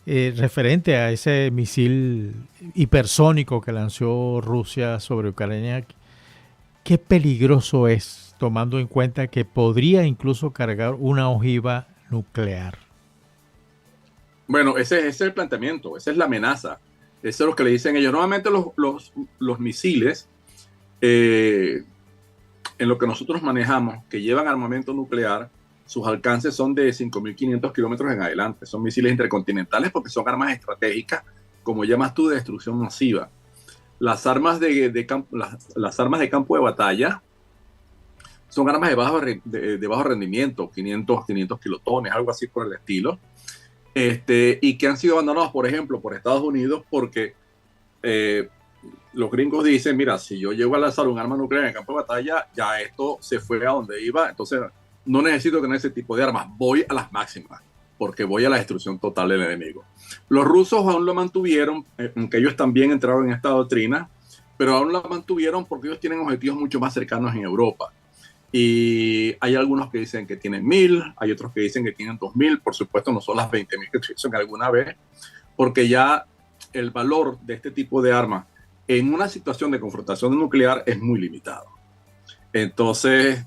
referente a ese misil hipersónico que lanzó Rusia sobre Ucrania, ¿qué peligroso es, tomando en cuenta que podría incluso cargar una ojiva nuclear? Bueno, ese es el planteamiento, esa es la amenaza. Eso es lo que le dicen ellos. Normalmente los misiles, en lo que nosotros manejamos, que llevan armamento nuclear, sus alcances son de 5.500 kilómetros en adelante. Son misiles intercontinentales porque son armas estratégicas, como llamas tú, de destrucción masiva. Las armas las armas de campo de batalla son armas de bajo rendimiento, 500 kilotones, algo así por el estilo. Y que han sido abandonados, por ejemplo, por Estados Unidos porque los gringos dicen, mira, si yo llego a lanzar un arma nuclear en el campo de batalla, ya esto se fue a donde iba, entonces no necesito tener ese tipo de armas, voy a las máximas, porque voy a la destrucción total del enemigo. Los rusos aún lo mantuvieron, aunque ellos también entraron en esta doctrina, pero aún la mantuvieron porque ellos tienen objetivos mucho más cercanos en Europa. Y hay algunos que dicen que tienen 1.000, hay otros que dicen que tienen 2.000, por supuesto no son las 20.000 que utilizan alguna vez, porque ya el valor de este tipo de armas en una situación de confrontación nuclear es muy limitado. Entonces,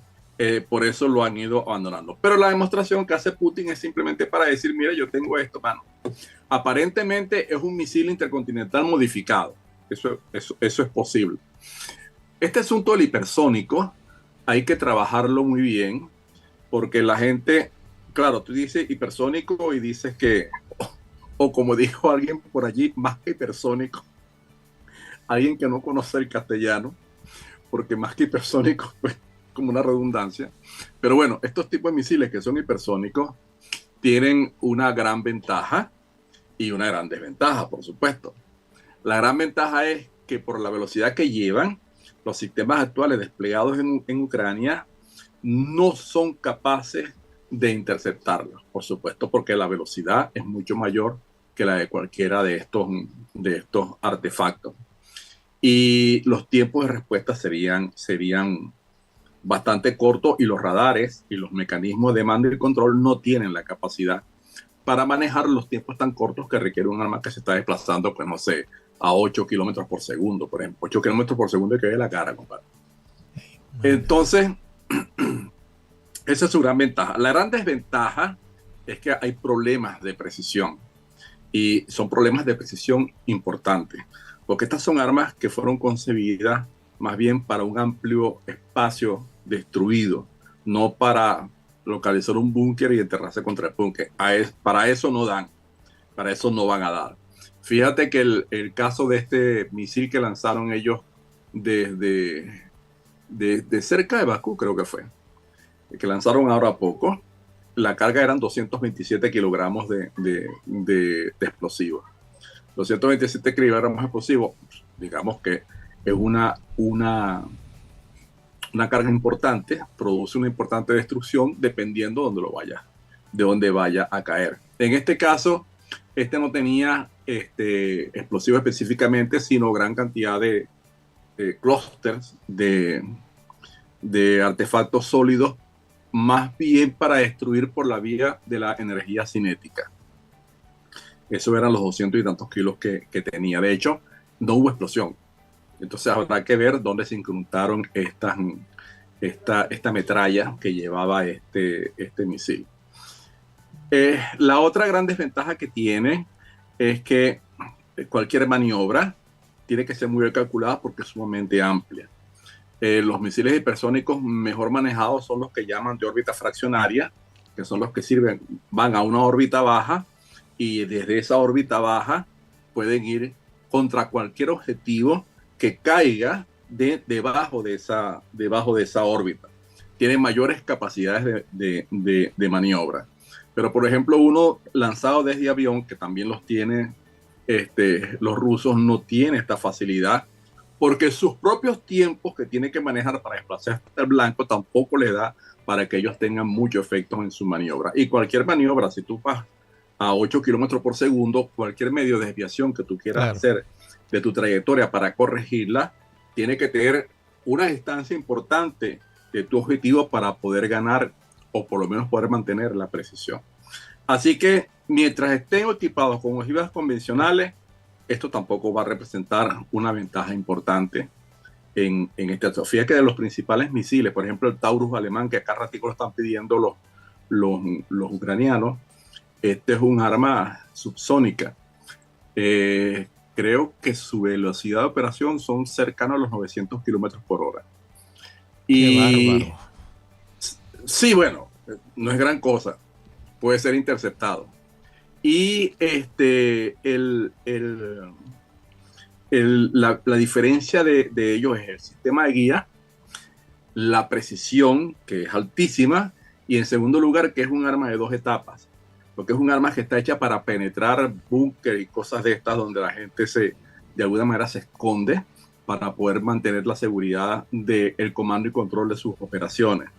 por eso lo han ido abandonando. Pero la demostración que hace Putin es simplemente para decir, mira, yo tengo esto, mano. Aparentemente es un misil intercontinental modificado. Eso es posible. Este asunto del hipersónico hay que trabajarlo muy bien, porque la gente, claro, tú dices hipersónico y dices que, o como dijo alguien por allí, más que hipersónico, alguien que no conoce el castellano, porque más que hipersónico, pues como una redundancia. Pero bueno, estos tipos de misiles que son hipersónicos tienen una gran ventaja y una gran desventaja, por supuesto. La gran ventaja es que por la velocidad que llevan, los sistemas actuales desplegados en Ucrania no son capaces de interceptarlos, por supuesto, porque la velocidad es mucho mayor que la de cualquiera de estos artefactos. Y los tiempos de respuesta serían bastante cortos y los radares y los mecanismos de mando y control no tienen la capacidad para manejar los tiempos tan cortos que requiere un arma que se está desplazando, pues no sé, a 8 kilómetros por segundo, por ejemplo. 8 kilómetros por segundo y que de la cara, compadre. Entonces, esa es su gran ventaja. La gran desventaja es que hay problemas de precisión y son problemas de precisión importantes, porque estas son armas que fueron concebidas más bien para un amplio espacio destruido, no para localizar un búnker y enterrarse contra el búnker. Para eso no dan, para eso no van a dar. Fíjate que el caso de este misil que lanzaron ellos desde cerca de Bakú, creo que fue, que lanzaron ahora poco, la carga eran 227 kilogramos de explosivos. 227 kilogramos de explosivos, digamos que es una carga importante, produce una importante destrucción dependiendo de dónde vaya a caer. En este caso, no tenía explosivo específicamente, sino gran cantidad de clústeres de artefactos sólidos, más bien para destruir por la vía de la energía cinética. Eso eran los 200 y tantos kilos que tenía. De hecho, no hubo explosión. Entonces habrá que ver dónde se incrustaron esta metralla que llevaba este misil. La otra gran desventaja que tiene es que cualquier maniobra tiene que ser muy bien calculada porque es sumamente amplia. Los misiles hipersónicos mejor manejados son los que llaman de órbita fraccionaria, que son los que van a una órbita baja y desde esa órbita baja pueden ir contra cualquier objetivo que caiga debajo de esa órbita. Tienen mayores capacidades de maniobra. Pero, por ejemplo, uno lanzado desde avión, que también los tiene los rusos, no tiene esta facilidad, porque sus propios tiempos que tienen que manejar para desplazarse hasta el blanco tampoco les da para que ellos tengan mucho efecto en su maniobra. Y cualquier maniobra, si tú vas a 8 kilómetros por segundo, cualquier medio de desviación que tú quieras hacer de tu trayectoria para corregirla, tiene que tener una distancia importante de tu objetivo para poder ganar o por lo menos poder mantener la precisión. Así que mientras estén equipados con ojivas convencionales, esto tampoco va a representar una ventaja importante en esta atrofia, que de los principales misiles, por ejemplo el Taurus alemán, que acá ratico lo están pidiendo los ucranianos, este es un arma subsónica. Creo que su velocidad de operación son cercanos a los 900 kilómetros por hora. Y qué bárbaro. Sí, bueno, no es gran cosa, puede ser interceptado. Y la diferencia de ellos es el sistema de guía, la precisión, que es altísima, y en segundo lugar, que es un arma de 2 etapas, porque es un arma que está hecha para penetrar búnker y cosas de estas donde la gente de alguna manera se esconde para poder mantener la seguridad del comando y control de sus operaciones.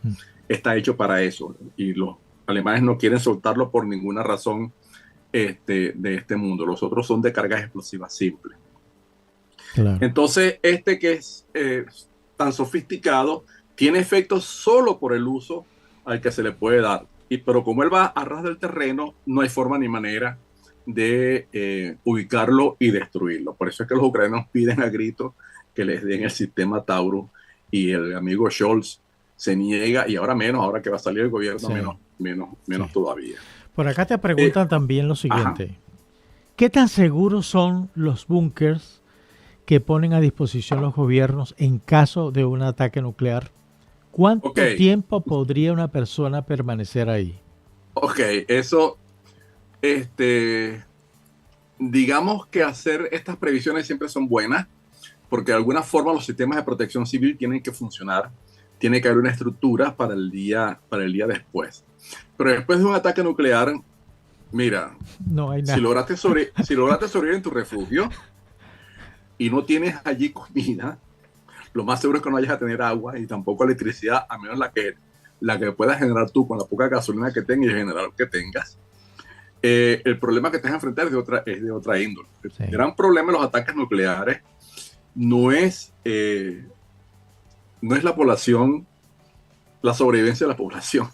Está hecho para eso, y los alemanes no quieren soltarlo por ninguna razón de este mundo. Los otros son de cargas explosivas simples. Claro. Entonces, que es tan sofisticado, tiene efectos solo por el uso al que se le puede dar. Pero como él va a ras del terreno, no hay forma ni manera de ubicarlo y destruirlo. Por eso es que los ucranianos piden a gritos que les den el sistema Taurus, y el amigo Scholz se niega, y ahora menos, ahora que va a salir el gobierno, sí, menos todavía. Por acá te preguntan también lo siguiente. Ajá. ¿Qué tan seguros son los búnkers que ponen a disposición los gobiernos en caso de un ataque nuclear? ¿Cuánto tiempo podría una persona permanecer ahí? Ok, eso, digamos que hacer estas previsiones siempre son buenas, porque de alguna forma los sistemas de protección civil tienen que funcionar, tiene que haber una estructura para el día después. Pero después de un ataque nuclear, mira, no hay nada. Si lograste sobrevivir en tu refugio y no tienes allí comida, lo más seguro es que no vayas a tener agua y tampoco electricidad, a menos la que puedas generar tú con la poca gasolina que tengas y el generador que tengas. El problema que te vas a enfrentar es de otra índole. Sí. El gran problema de los ataques nucleares no es la población, la sobrevivencia de la población.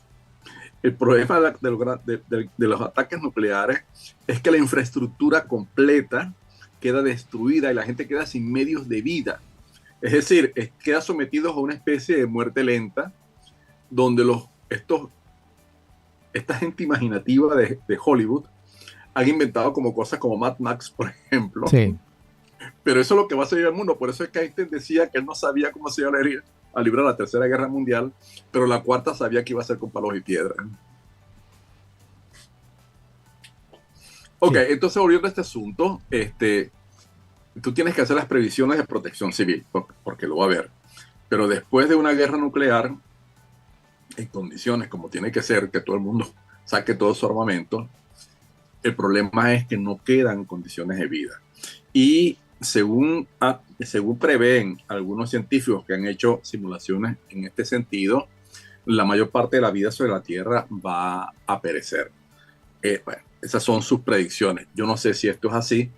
El problema de los ataques nucleares es que la infraestructura completa queda destruida y la gente queda sin medios de vida. Es decir, queda sometido a una especie de muerte lenta, donde esta gente imaginativa de Hollywood han inventado como cosas como Mad Max, por ejemplo. Sí. Pero eso es lo que va a seguir al mundo. Por eso es que Einstein decía que él no sabía cómo se iba a librar la Tercera Guerra Mundial, pero la cuarta sabía que iba a ser con palos y piedras. Ok, sí. Entonces volviendo a este asunto, tú tienes que hacer las previsiones de protección civil, porque lo va a haber. Pero después de una guerra nuclear, en condiciones como tiene que ser, que todo el mundo saque todo su armamento, el problema es que no quedan condiciones de vida. Y según prevén algunos científicos que han hecho simulaciones en este sentido, la mayor parte de la vida sobre la Tierra va a perecer. Bueno, esas son sus predicciones. Yo no sé si esto es así,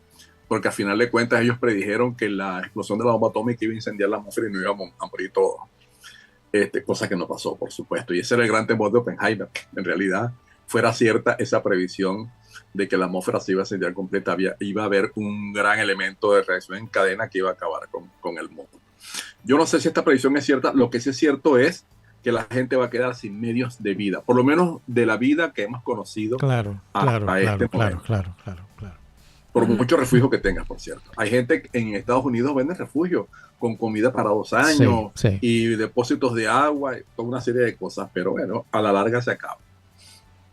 porque al final de cuentas ellos predijeron que la explosión de la bomba atómica iba a incendiar la atmósfera y no íbamos a morir todos. Cosa que no pasó, por supuesto. Y ese era el gran temor de Oppenheimer. En realidad, fuera cierta esa previsión de que la atmósfera se iba a incendiar completa, iba a haber un gran elemento de reacción en cadena que iba a acabar con el mundo. Yo no sé si esta predicción es cierta. Lo que sí es cierto es que la gente va a quedar sin medios de vida, por lo menos de la vida que hemos conocido hasta este momento. Claro. Por mucho refugio que tengas, por cierto. Hay gente en Estados Unidos vende refugio con comida para 2 años, sí. Y depósitos de agua, toda una serie de cosas, pero bueno, a la larga se acaba.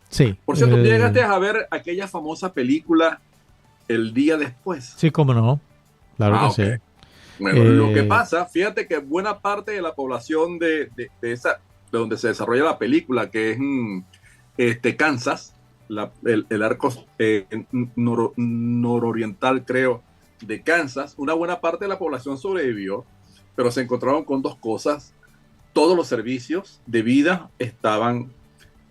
Sí. Por cierto, ¿tú llegaste a ver aquella famosa película El Día Después? Sí, cómo no. Claro que okay. Sí. Bueno, lo que pasa, fíjate que buena parte de la población de donde se desarrolla la película, que es Kansas, el arco nororiental, creo, de Kansas, una buena parte de la población sobrevivió, pero se encontraron con 2 cosas. Todos los servicios de vida estaban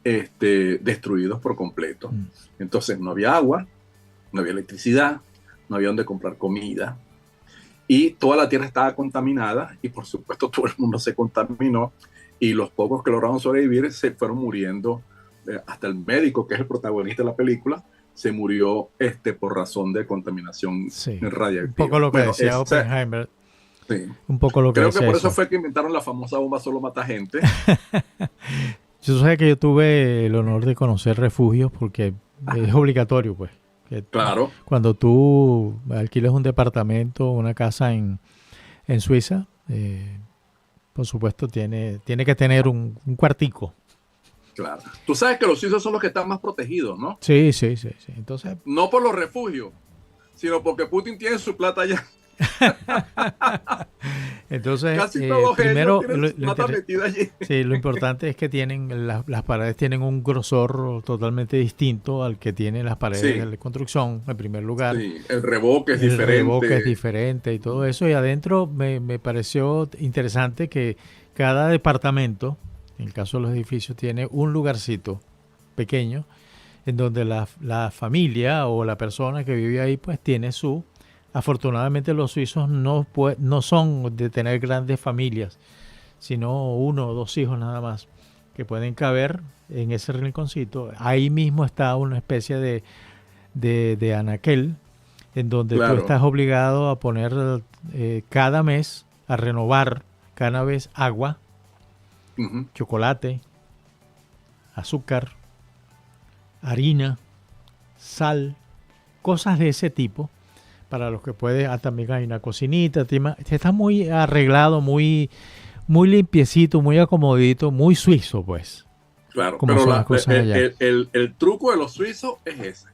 destruidos por completo. Entonces no había agua, no había electricidad, no había donde comprar comida, y toda la tierra estaba contaminada, y por supuesto todo el mundo se contaminó, y los pocos que lograron sobrevivir se fueron muriendo hasta el médico, que es el protagonista de la película, se murió por razón de contaminación radiactiva. Un poco lo que decía Oppenheimer. Sí. Un poco lo que Creo que por eso eso fue que inventaron la famosa bomba solo mata gente. Yo sé que yo tuve el honor de conocer refugios porque es obligatorio, pues. Claro. Cuando tú alquiles un departamento, una casa en Suiza, por supuesto tiene que tener un cuartico. Claro. Tú sabes que los suizos son los que están más protegidos, ¿no? Sí. Entonces, no por los refugios, sino porque Putin tiene su plata allá. Entonces, casi todos primero, ellos tienen su plata metida allí. Sí, lo importante es que tienen las paredes tienen un grosor totalmente distinto al que tienen las paredes de construcción, en primer lugar. Sí, el revoque es diferente. El revoque es diferente y todo eso. Y adentro me pareció interesante que cada departamento, en el caso de los edificios, tiene un lugarcito pequeño en donde la familia o la persona que vive ahí pues tiene su... Afortunadamente los suizos no son de tener grandes familias, sino 1 o 2 hijos nada más, que pueden caber en ese rinconcito. Ahí mismo está una especie de anaquel, en donde tú estás obligado a poner cada mes, a renovar cada vez agua, chocolate, azúcar, harina, sal, cosas de ese tipo. Para los que puede, también hay una cocinita, está muy arreglado, muy limpiecito, muy acomodito, muy suizo, pues. Claro, pero el truco de los suizos es ese.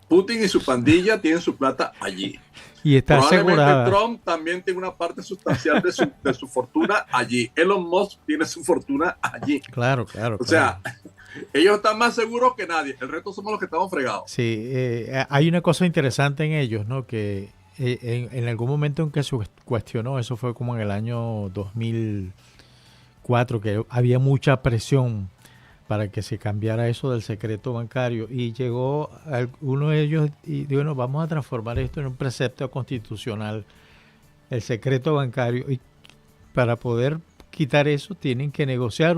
Putin y su pandilla tienen su plata allí. Y está asegurada. Trump también tiene una parte sustancial de su fortuna allí. Elon Musk tiene su fortuna allí. Claro. O sea, ellos están más seguros que nadie. El resto somos los que estamos fregados. Sí, hay una cosa interesante en ellos, ¿no? Que en algún momento en que se cuestionó, eso fue como en el año 2004, que había mucha presión para que se cambiara eso del secreto bancario. Y llegó uno de ellos y dijo, bueno, vamos a transformar esto en un precepto constitucional, el secreto bancario. Y para poder quitar eso tienen que negociar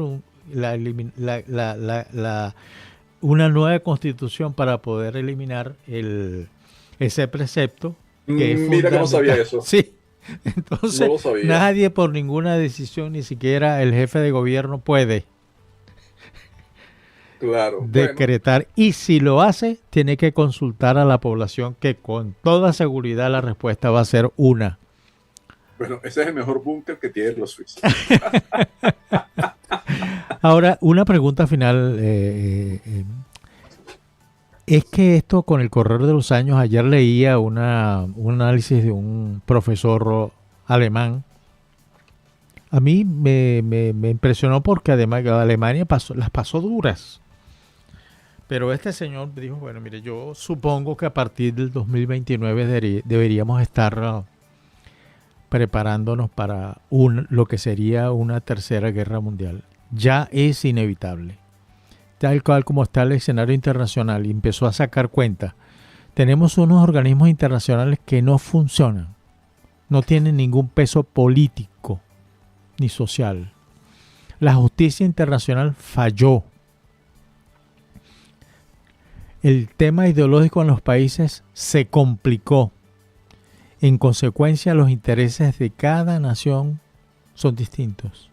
una nueva constitución para poder eliminar ese precepto. Mira que no sabía eso. Sí. Entonces, no nadie por ninguna decisión, ni siquiera el jefe de gobierno puede decretar. Bueno. Y si lo hace, tiene que consultar a la población, que con toda seguridad la respuesta va a ser una. Bueno, ese es el mejor búnker que tienen los suizos. Ahora, una pregunta final. Es que esto, con el correr de los años, ayer leía un análisis de un profesor alemán. A mí me impresionó porque además Alemania las pasó duras. Pero este señor dijo, bueno, mire, yo supongo que a partir del 2029 deberíamos estar preparándonos para lo que sería una tercera guerra mundial. Ya es inevitable. Tal cual como está el escenario internacional, y empezó a sacar cuenta. Tenemos unos organismos internacionales que no funcionan, no tienen ningún peso político ni social. La justicia internacional falló. El tema ideológico en los países se complicó. En consecuencia, los intereses de cada nación son distintos.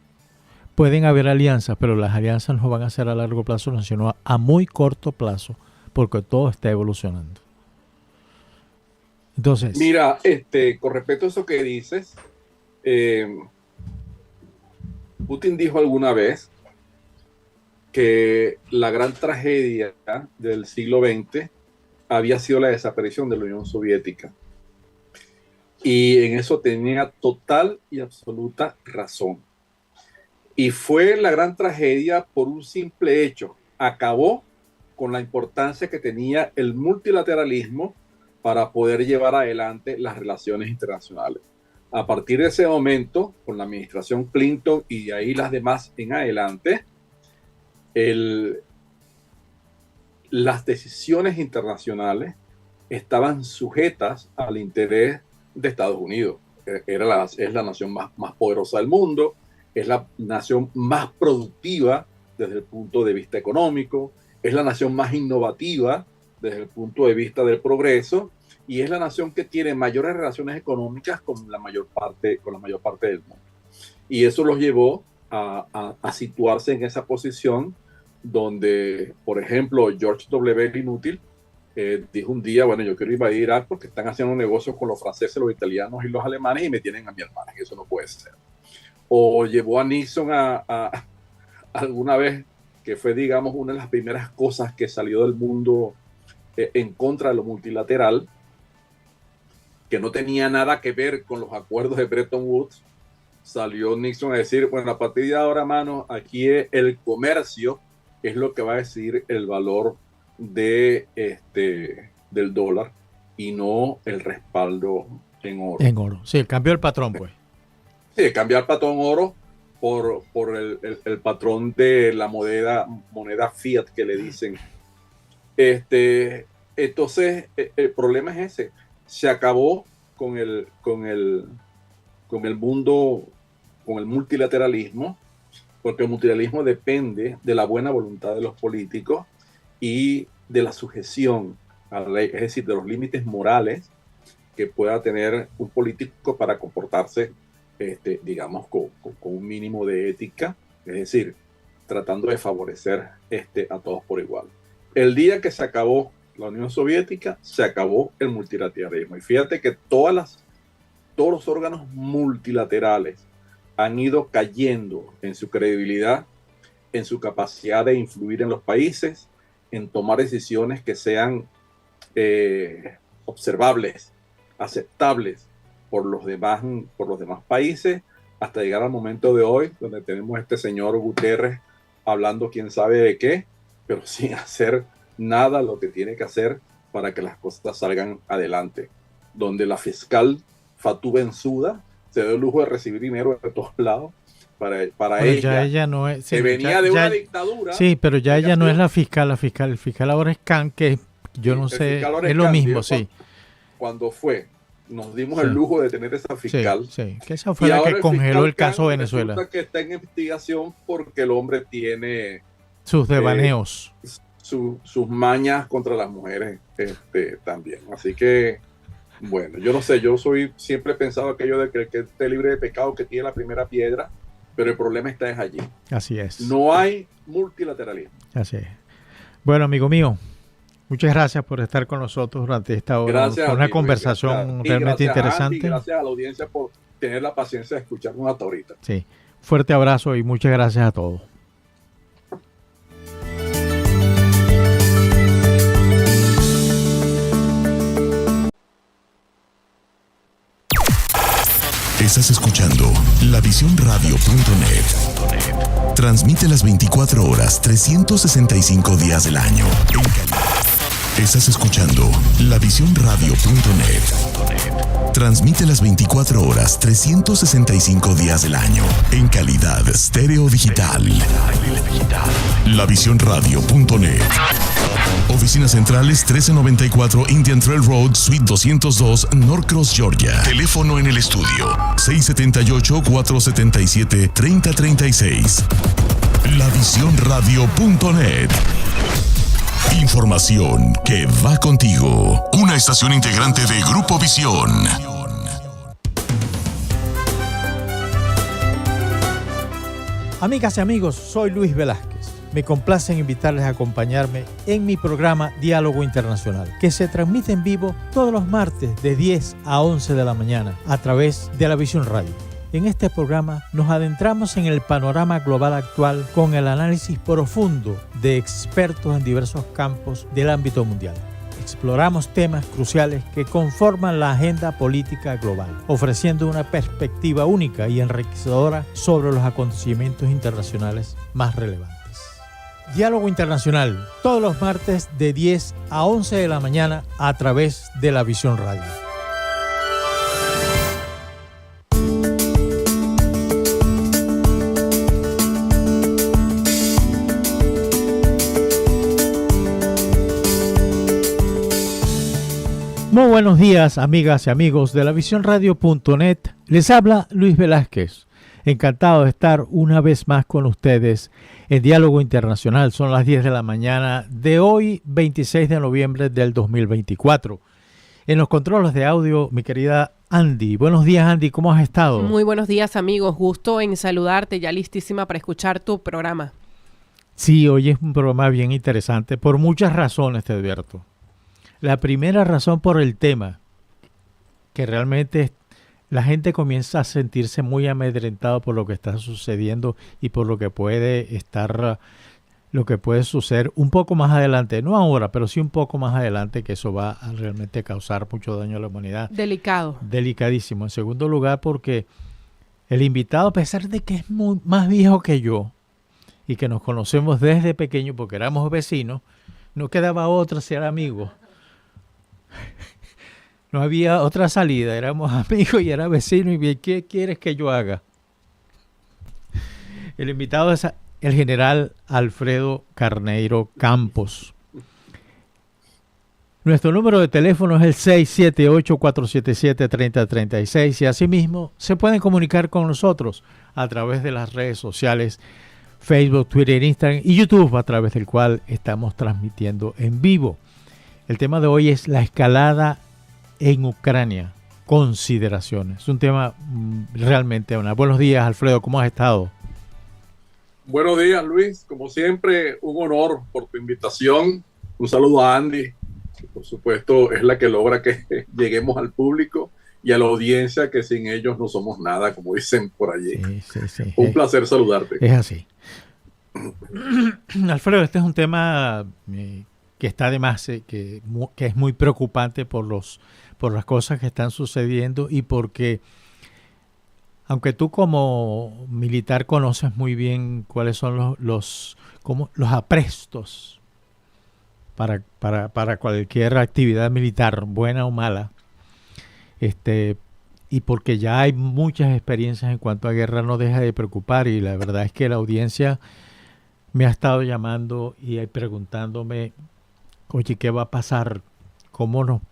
Pueden haber alianzas, pero las alianzas no van a ser a largo plazo, sino a muy corto plazo, porque todo está evolucionando. Entonces, mira, con respecto a eso que dices, Putin dijo alguna vez que la gran tragedia del siglo XX había sido la desaparición de la Unión Soviética. Y en eso tenía total y absoluta razón. Y fue la gran tragedia por un simple hecho. Acabó con la importancia que tenía el multilateralismo para poder llevar adelante las relaciones internacionales. A partir de ese momento, con la administración Clinton y de ahí las demás en adelante, las decisiones internacionales estaban sujetas al interés de Estados Unidos. Es la nación más poderosa del mundo, es la nación más productiva desde el punto de vista económico, es la nación más innovativa desde el punto de vista del progreso y es la nación que tiene mayores relaciones económicas con la mayor parte del mundo. Y eso los llevó a situarse en esa posición donde, por ejemplo, George W. Inútil dijo un día, bueno, yo quiero invadir Irak porque están haciendo negocios con los franceses, los italianos y los alemanes y me tienen a mi hermana, y eso no puede ser. O llevó a Nixon a alguna vez, que fue, digamos, una de las primeras cosas que salió del mundo en contra de lo multilateral, que no tenía nada que ver con los acuerdos de Bretton Woods. Salió Nixon a decir, bueno, a partir de ahora, mano, aquí el comercio es lo que va a decidir el valor del dólar y no el respaldo en oro. En oro, sí, cambió el patrón, pues. Sí, cambiar el patrón oro por el patrón de la moneda fiat que le dicen. Entonces, el problema es ese. Se acabó con el mundo, con el multilateralismo, porque el multilateralismo depende de la buena voluntad de los políticos y de la sujeción a la ley, es decir, de los límites morales que pueda tener un político para comportarse, digamos, con un mínimo de ética, es decir, tratando de favorecer a todos por igual. El día que se acabó la Unión Soviética, se acabó el multilateralismo. Y fíjate que todos los órganos multilaterales han ido cayendo en su credibilidad, en su capacidad de influir en los países, en tomar decisiones que sean observables, aceptables por los demás países, hasta llegar al momento de hoy, donde tenemos a este señor Guterres hablando quién sabe de qué, pero sin hacer nada lo que tiene que hacer para que las cosas salgan adelante. Donde la fiscal Fatou Bensouda se dio el lujo de recibir dinero de todos lados para ella no es, sí, que venía de una dictadura. Sí, pero ya ella no es la fiscal el fiscal ahora es Khan, que yo no sé, es lo mismo, sí. Cuando nos dimos el lujo de tener esa fiscal. Sí, que esa fue la que congeló el caso Khan, Venezuela. Que está en investigación porque el hombre tiene sus devaneos. Sus mañas contra las mujeres también. Así que, bueno, yo no sé, siempre he pensado aquello de que el que esté libre de pecado que tiene la primera piedra, pero el problema está allí. Así es. No hay multilateralismo. Así es. Bueno, amigo mío, muchas gracias por estar con nosotros durante esta hora. Gracias. Fue una conversación realmente interesante. Andy, gracias a la audiencia por tener la paciencia de escucharnos hasta ahorita. Sí. Fuerte abrazo y muchas gracias a todos. Estás escuchando LaVisionRadio.net. Transmite las 24 horas, 365 días del año. Estás escuchando LaVisionRadio.net. Transmite las 24 horas, 365 días del año. En calidad estéreo digital. LaVisionRadio.net. Oficinas centrales 1394 Indian Trail Road, Suite 202, Norcross, Georgia. Teléfono en el estudio 678-477-3036. LaVisionRadio.net. Información que va contigo. Una estación integrante de Grupo Visión. Amigas y amigos, soy Luis Velázquez. Me complace en invitarles a acompañarme en mi programa Diálogo Internacional, que se transmite en vivo todos los martes de 10 a 11 de la mañana a través de La Visión Radio. En este programa nos adentramos en el panorama global actual con el análisis profundo de expertos en diversos campos del ámbito mundial. Exploramos temas cruciales que conforman la agenda política global, ofreciendo una perspectiva única y enriquecedora sobre los acontecimientos internacionales más relevantes. Diálogo Internacional, todos los martes de 10 a 11 de la mañana a través de La Visión Radio. Muy buenos días, amigas y amigos de LaVisionRadio.net. Les habla Luis Velázquez. Encantado de estar una vez más con ustedes en Diálogo Internacional. Son las 10 de la mañana de hoy, 26 de noviembre del 2024. En los controles de audio, mi querida Andy. Buenos días, Andy. ¿Cómo has estado? Muy buenos días, amigos. Gusto en saludarte, ya listísima para escuchar tu programa. Sí, hoy es un programa bien interesante por muchas razones, te advierto. La primera razón por el tema, que realmente la gente comienza a sentirse muy amedrentado por lo que está sucediendo y por lo que puede estar, lo que puede suceder un poco más adelante, no ahora, pero sí un poco más adelante, que eso va a realmente causar mucho daño a la humanidad. Delicado. Delicadísimo. En segundo lugar, porque el invitado, a pesar de que es más viejo que yo y que nos conocemos desde pequeño porque éramos vecinos, no quedaba otra ser amigos. No había otra salida, éramos amigos y era vecino. ¿Y qué quieres que yo haga? El invitado es el general Alfredo Carneiro Campos. Nuestro número de teléfono es el 678-477-3036 y asimismo se pueden comunicar con nosotros a través de las redes sociales Facebook, Twitter, Instagram y YouTube, a través del cual estamos transmitiendo en vivo. El tema de hoy es la escalada en Ucrania. Consideraciones. Es un tema realmente bueno. Buenos días, Alfredo. ¿Cómo has estado? Buenos días, Luis. Como siempre, un honor por tu invitación. Un saludo a Andy, que por supuesto es la que logra que lleguemos al público y a la audiencia, que sin ellos no somos nada, como dicen por allí. Sí. Un placer saludarte. Es así. Alfredo, este es un tema que está de más, que es muy preocupante por las cosas que están sucediendo y porque, aunque tú como militar conoces muy bien cuáles son los aprestos para cualquier actividad militar, buena o mala, y porque ya hay muchas experiencias en cuanto a guerra, no deja de preocupar. Y la verdad es que la audiencia me ha estado llamando y preguntándome, oye, ¿qué va a pasar?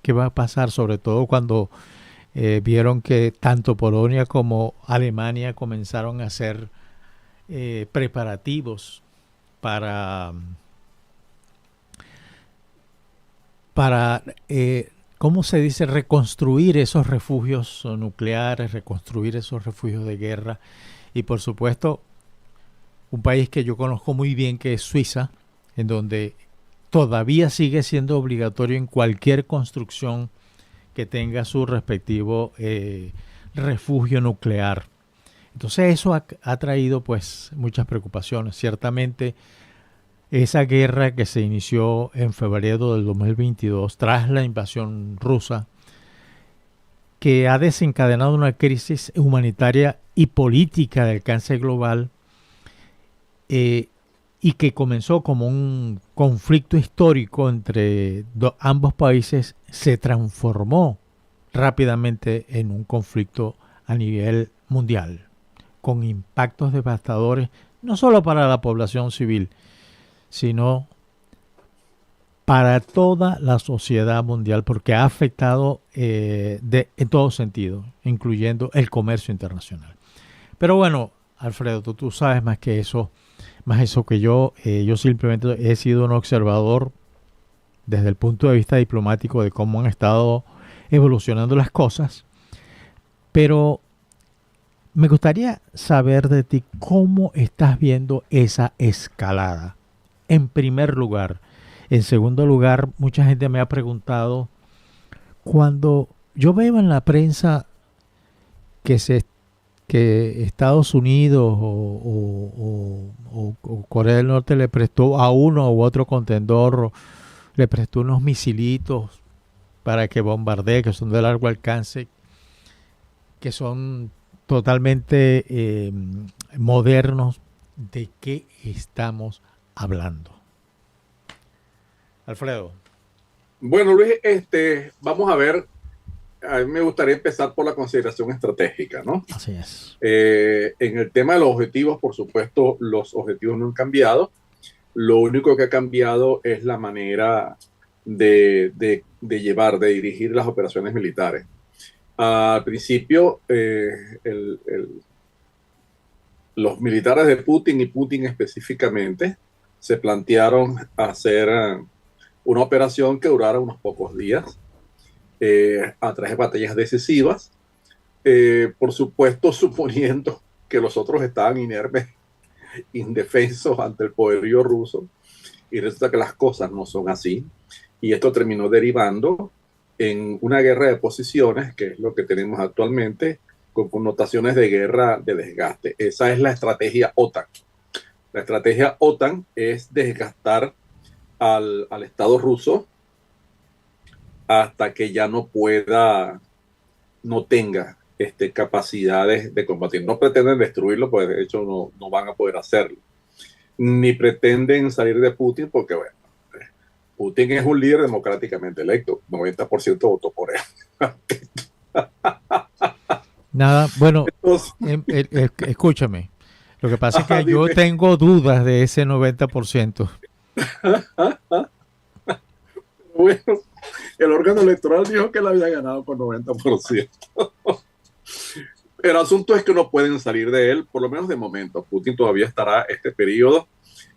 ¿Qué va a pasar? Sobre todo cuando vieron que tanto Polonia como Alemania comenzaron a hacer preparativos para ¿cómo se dice? Reconstruir esos refugios nucleares, reconstruir esos refugios de guerra. Y por supuesto, un país que yo conozco muy bien, que es Suiza, en donde todavía sigue siendo obligatorio en cualquier construcción que tenga su respectivo refugio nuclear. Entonces eso ha traído pues muchas preocupaciones. Ciertamente esa guerra que se inició en febrero del 2022 tras la invasión rusa, que ha desencadenado una crisis humanitaria y política de alcance global, y que comenzó como un conflicto histórico entre ambos países, se transformó rápidamente en un conflicto a nivel mundial, con impactos devastadores, no solo para la población civil, sino para toda la sociedad mundial, porque ha afectado en todo sentido, incluyendo el comercio internacional. Pero bueno, Alfredo, tú sabes más que eso que yo. Yo simplemente he sido un observador desde el punto de vista diplomático de cómo han estado evolucionando las cosas, pero me gustaría saber de ti cómo estás viendo esa escalada, en primer lugar. En segundo lugar, mucha gente me ha preguntado, cuando yo veo en la prensa que Estados Unidos o Corea del Norte le prestó a uno u otro contendor, le prestó unos misilitos para que bombardee, que son de largo alcance, que son totalmente modernos. ¿De qué estamos hablando? Alfredo. Bueno, Luis, vamos a ver. A mí me gustaría empezar por la consideración estratégica, ¿no? Así es. En el tema de los objetivos, por supuesto, los objetivos no han cambiado. Lo único que ha cambiado es la manera de dirigir las operaciones militares. Al principio, los militares de Putin y Putin específicamente se plantearon hacer una operación que durara unos pocos días a través de batallas decisivas, por supuesto suponiendo que los otros estaban inermes, indefensos ante el poderío ruso, y resulta que las cosas no son así, y esto terminó derivando en una guerra de posiciones, que es lo que tenemos actualmente, con connotaciones de guerra de desgaste. Esa es la estrategia OTAN. La estrategia OTAN es desgastar al Estado ruso hasta que ya no pueda, no tenga capacidades de combatir. No pretenden destruirlo, pues de hecho no van a poder hacerlo. Ni pretenden salir de Putin, porque bueno, Putin es un líder democráticamente electo. 90% votó por él. Nada, bueno, Entonces, escúchame. Lo que pasa es que yo dime. tengo dudas de ese 90%. Bueno, el órgano electoral dijo que él había ganado por 90%. El asunto es que no pueden salir de él, por lo menos de momento. Putin todavía estará este periodo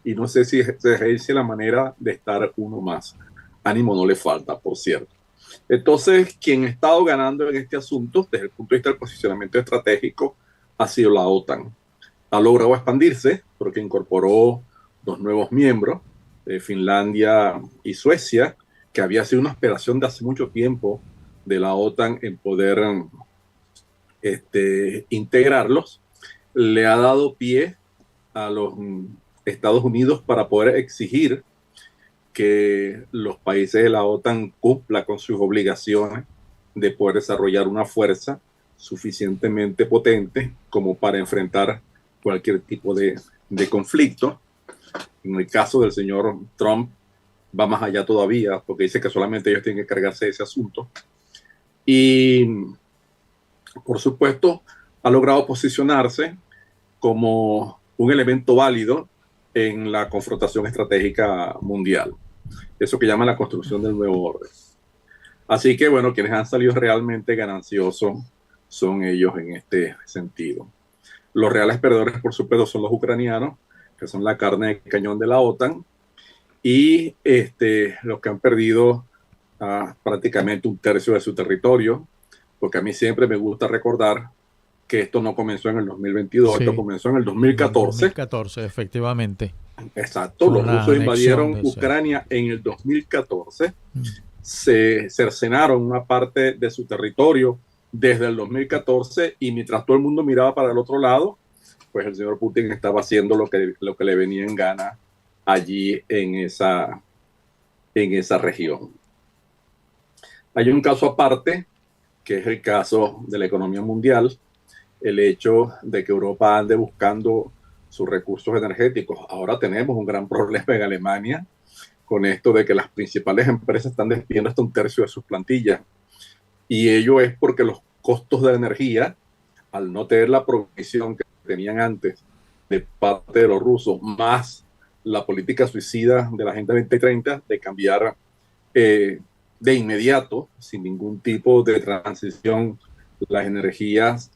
y no sé si se ejerce la manera de estar uno más. Ánimo no le falta, por cierto. Entonces, quien ha estado ganando en este asunto, desde el punto de vista del posicionamiento estratégico, ha sido la OTAN. Ha logrado expandirse porque incorporó dos nuevos miembros, Finlandia y Suecia, que había sido una aspiración de hace mucho tiempo de la OTAN en poder integrarlos. Le ha dado pie a los Estados Unidos para poder exigir que los países de la OTAN cumplan con sus obligaciones de poder desarrollar una fuerza suficientemente potente como para enfrentar cualquier tipo de conflicto. En el caso del señor Trump va más allá todavía, porque dice que solamente ellos tienen que cargarse de ese asunto. Y, por supuesto, ha logrado posicionarse como un elemento válido en la confrontación estratégica mundial. Eso que llaman la construcción del nuevo orden. Así que, bueno, quienes han salido realmente gananciosos son ellos en este sentido. Los reales perdedores, por supuesto, son los ucranianos, que son la carne de cañón de la OTAN, y los que han perdido prácticamente un tercio de su territorio, porque a mí siempre me gusta recordar que esto no comenzó en el 2022, sí. Esto comenzó en el 2014. 2014, efectivamente. Exacto, los rusos invadieron Ucrania en el 2014, se cercenaron una parte de su territorio desde el 2014 y mientras todo el mundo miraba para el otro lado, pues el señor Putin estaba haciendo lo que le venía en gana allí en esa región. Hay un caso aparte, que es el caso de la economía mundial, el hecho de que Europa ande buscando sus recursos energéticos. Ahora tenemos un gran problema en Alemania con esto de que las principales empresas están despidiendo hasta un tercio de sus plantillas. Y ello es porque los costos de energía, al no tener la provisión que tenían antes de parte de los rusos, más la política suicida de la Agenda 2030 de cambiar de inmediato, sin ningún tipo de transición, las energías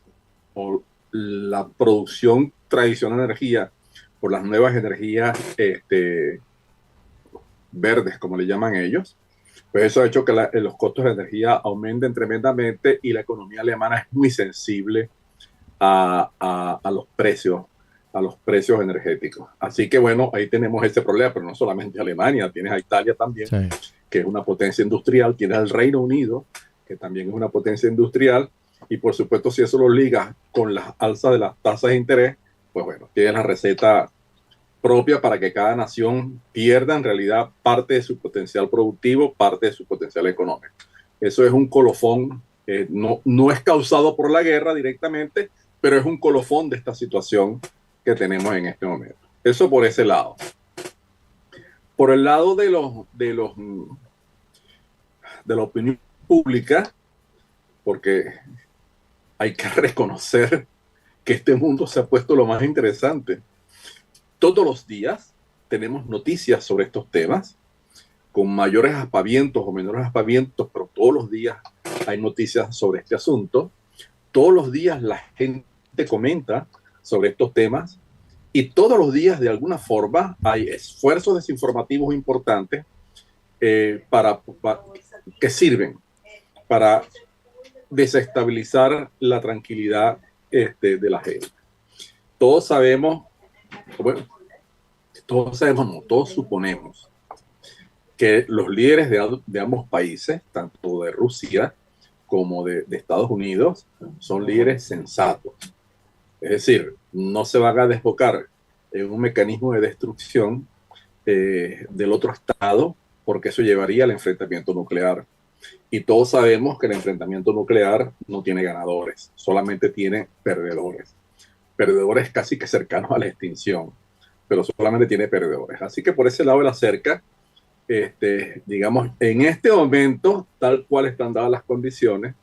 o la producción tradicional de energía por las nuevas energías verdes, como le llaman ellos, pues eso ha hecho que los costos de energía aumenten tremendamente y la economía alemana es muy sensible a los precios energéticos. Así que bueno, ahí tenemos ese problema, pero no solamente Alemania, tienes a Italia también, sí, que es una potencia industrial, tienes al Reino Unido, que también es una potencia industrial, y por supuesto si eso lo ligas con las alzas de las tasas de interés, pues bueno, tienes la receta propia para que cada nación pierda en realidad parte de su potencial productivo, parte de su potencial económico. Eso es un colofón, no es causado por la guerra directamente, pero es un colofón de esta situación que tenemos en este momento. Eso por ese lado. Por el lado de la opinión pública, porque hay que reconocer que este mundo se ha puesto lo más interesante. Todos los días tenemos noticias sobre estos temas, con mayores aspavientos o menores aspavientos, pero todos los días hay noticias sobre este asunto. Todos los días la gente comenta sobre estos temas y todos los días de alguna forma hay esfuerzos desinformativos importantes que sirven para desestabilizar la tranquilidad de la gente. Todos sabemos, bueno, no, todos suponemos que los líderes de ambos países, tanto de Rusia como de Estados Unidos, son líderes sensatos. Es decir, no se van a desbocar en un mecanismo de destrucción del otro estado, porque eso llevaría al enfrentamiento nuclear. Y todos sabemos que el enfrentamiento nuclear no tiene ganadores, solamente tiene perdedores. Perdedores casi que cercanos a la extinción, pero solamente tiene perdedores. Así que por ese lado de la cerca, digamos, en este momento, tal cual están dadas las condiciones,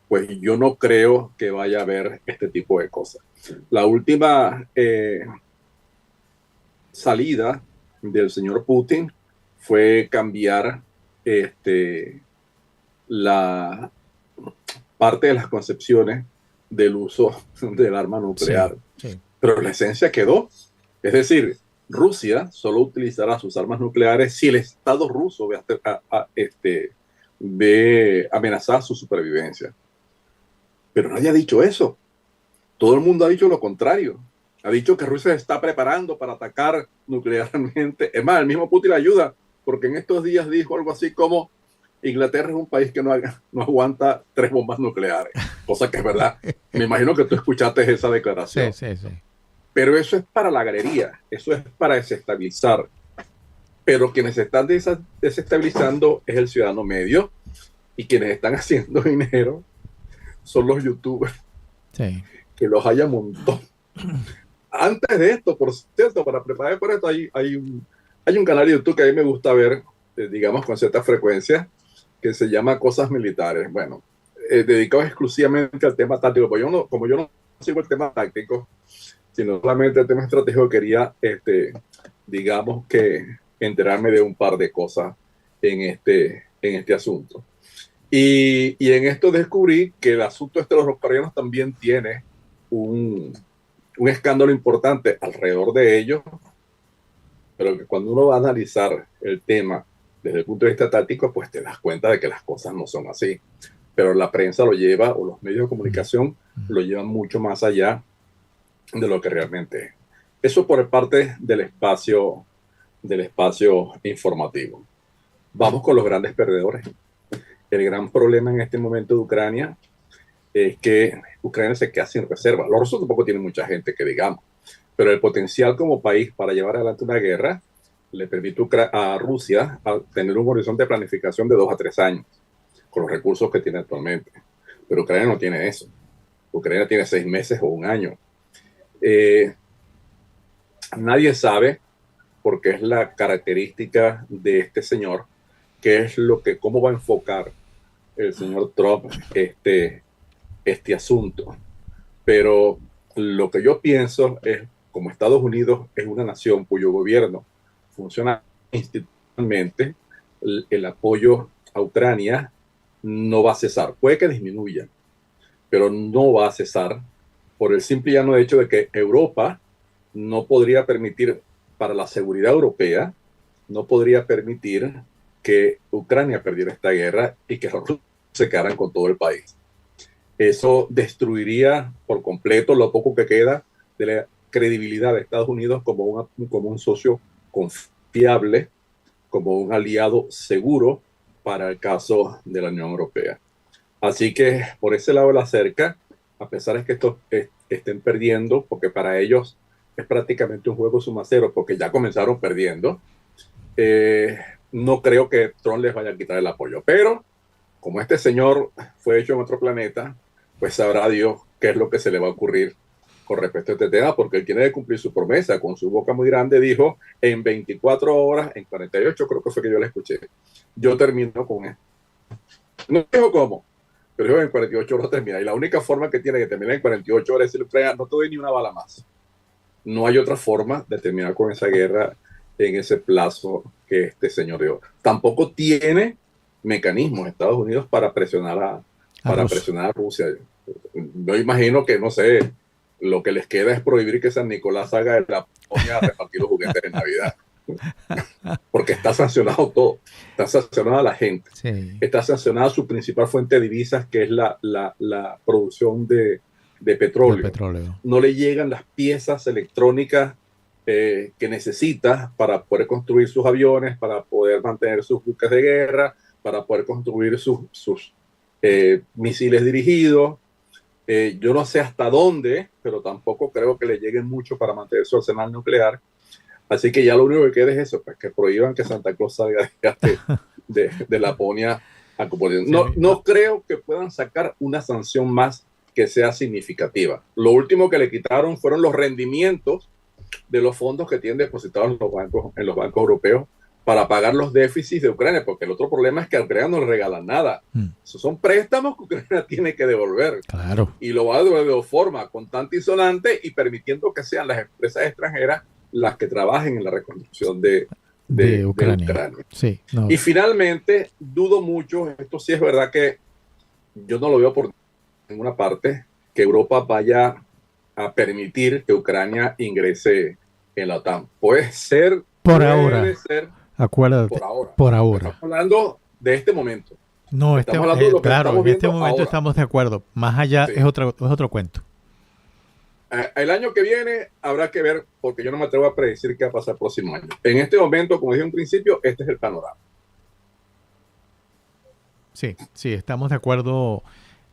pues yo no creo que vaya a haber este tipo de cosas. La última salida del señor Putin fue cambiar la parte de las concepciones del uso del arma nuclear. Sí. Pero la esencia quedó. Es decir, Rusia solo utilizará sus armas nucleares si el Estado ruso ve amenazada su supervivencia. Pero nadie ha dicho eso. Todo el mundo ha dicho lo contrario. Ha dicho que Rusia se está preparando para atacar nuclearmente. Es más, el mismo Putin ayuda, porque en estos días dijo algo así como Inglaterra es un país que no aguanta 3 bombas nucleares, cosa que es verdad. Me imagino que tú escuchaste esa declaración. Sí. Pero eso es para la galería, eso es para desestabilizar. Pero quienes están desestabilizando es el ciudadano medio, y quienes están haciendo dinero son los youtubers, que los haya montón. Antes de esto, por cierto, para preparar por esto, hay un canal de YouTube que a mí me gusta ver, digamos, con cierta frecuencia, que se llama Cosas Militares. Bueno, dedicado exclusivamente al tema táctico, porque como yo no sigo el tema táctico, sino solamente el tema estratégico, quería, digamos, que enterarme de un par de cosas en este asunto. Y en esto descubrí que el asunto de los norcoreanos también tiene un escándalo importante alrededor de ellos, pero que cuando uno va a analizar el tema desde el punto de vista táctico, pues te das cuenta de que las cosas no son así. Pero la prensa lo lleva, o los medios de comunicación lo llevan mucho más allá de lo que realmente es. Eso por parte del espacio informativo. Vamos con los grandes perdedores. El gran problema en este momento de Ucrania es que Ucrania se queda sin reserva. Los rusos tampoco tienen mucha gente, que digamos, pero el potencial como país para llevar adelante una guerra le permite a Rusia tener un horizonte de planificación de 2 a 3 años con los recursos que tiene actualmente. Pero Ucrania no tiene eso. Ucrania tiene 6 meses o 1 año. Nadie sabe, porque es la característica de este señor, cómo va a enfocar el señor Trump este asunto. Pero lo que yo pienso es, como Estados Unidos es una nación cuyo gobierno funciona institucionalmente, el apoyo a Ucrania no va a cesar. Puede que disminuya, pero no va a cesar por el simple y llano hecho de que Europa no podría permitir, para la seguridad europea, no podría permitir que Ucrania perdiera esta guerra y que los rusos se quedaran con todo el país. Eso destruiría por completo lo poco que queda de la credibilidad de Estados Unidos como un socio confiable, como un aliado seguro para el caso de la Unión Europea. Así que por ese lado de la cerca, a pesar de que estos estén perdiendo, porque para ellos es prácticamente un juego suma cero, porque ya comenzaron perdiendo, no creo que Trump les vaya a quitar el apoyo. Pero como este señor fue hecho en otro planeta, pues sabrá Dios qué es lo que se le va a ocurrir con respecto a este tema, porque él tiene que cumplir su promesa. Con su boca muy grande dijo, en 24 horas, en 48 creo que fue que yo le escuché, yo termino con esto. No dijo cómo, pero dijo en 48 horas termina. Y la única forma que tiene que terminar en 48 horas es decirle, no te doy ni una bala más. No hay otra forma de terminar con esa guerra en ese plazo que este señor dio. Tampoco tiene mecanismos Estados Unidos para presionar a Rusia. Yo imagino que, no sé, lo que les queda es prohibir que San Nicolás haga de Laponia a repartir los juguetes en Navidad. Porque está sancionado todo. Está sancionada la gente. Sí. Está sancionada su principal fuente de divisas, que es la producción de petróleo. No le llegan las piezas electrónicas que necesita para poder construir sus aviones, para poder mantener sus buques de guerra, para poder construir sus misiles dirigidos. Yo no sé hasta dónde, pero tampoco creo que le lleguen mucho para mantener su arsenal nuclear. Así que ya lo único que queda es eso, pues, que prohíban que Santa Claus salga de Laponia a Cuponia. No creo que puedan sacar una sanción más que sea significativa. Lo último que le quitaron fueron los rendimientos de los fondos que tienen depositados en los bancos europeos para pagar los déficits de Ucrania, porque el otro problema es que a Ucrania no le regalan nada. Esos son préstamos que Ucrania tiene que devolver. Claro. Y lo va a devolver de forma contante y sonante y permitiendo que sean las empresas extranjeras las que trabajen en la reconstrucción de Ucrania. Sí, no. Y finalmente, dudo mucho, esto sí es verdad que yo no lo veo por ninguna parte, que Europa vaya a permitir que Ucrania ingrese en la OTAN. Puede ser. Acuérdate. Por ahora. Estamos hablando de este momento. No, claro, en este momento ahora. Estamos de acuerdo. Más allá sí. es otro cuento. El año que viene habrá que ver, porque yo no me atrevo a predecir qué va a pasar el próximo año. En este momento, como dije en principio, este es el panorama. Sí, estamos de acuerdo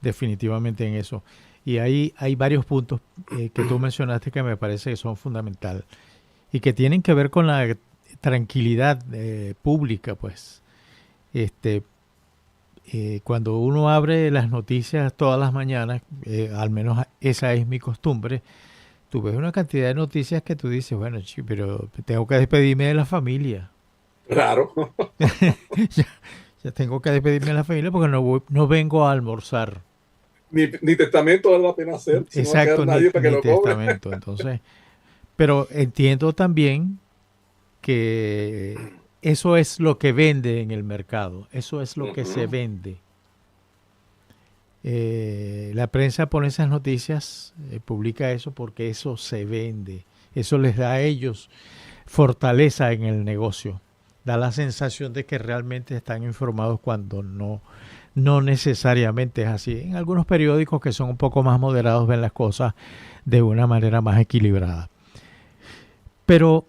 definitivamente en eso. Y hay varios puntos que tú mencionaste que me parece que son fundamentales y que tienen que ver con la tranquilidad pública, pues. Cuando uno abre las noticias todas las mañanas, al menos esa es mi costumbre, tú ves una cantidad de noticias que tú dices, bueno, pero tengo que despedirme de la familia. Claro. ya tengo que despedirme de la familia porque no vengo a almorzar. Ni testamento vale la pena hacer. Si exacto, no ni para que testamento. Entonces, pero entiendo también que eso es lo que vende en el mercado. Eso es lo que se vende. La prensa pone esas noticias, publica eso porque eso se vende. Eso les da a ellos fortaleza en el negocio. Da la sensación de que realmente están informados cuando no necesariamente es así. En algunos periódicos que son un poco más moderados ven las cosas de una manera más equilibrada. Pero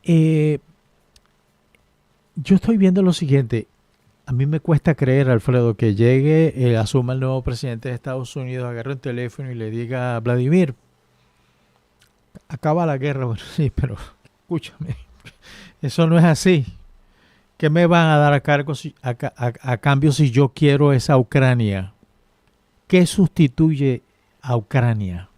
yo estoy viendo lo siguiente. A mí me cuesta creer, Alfredo, que llegue, asuma el nuevo presidente de Estados Unidos, agarre un teléfono y le diga a Vladimir, acaba la guerra. Bueno, sí, pero escúchame, eso no es así. ¿Qué me van a dar a cambio si yo quiero esa Ucrania? ¿Qué sustituye a Ucrania?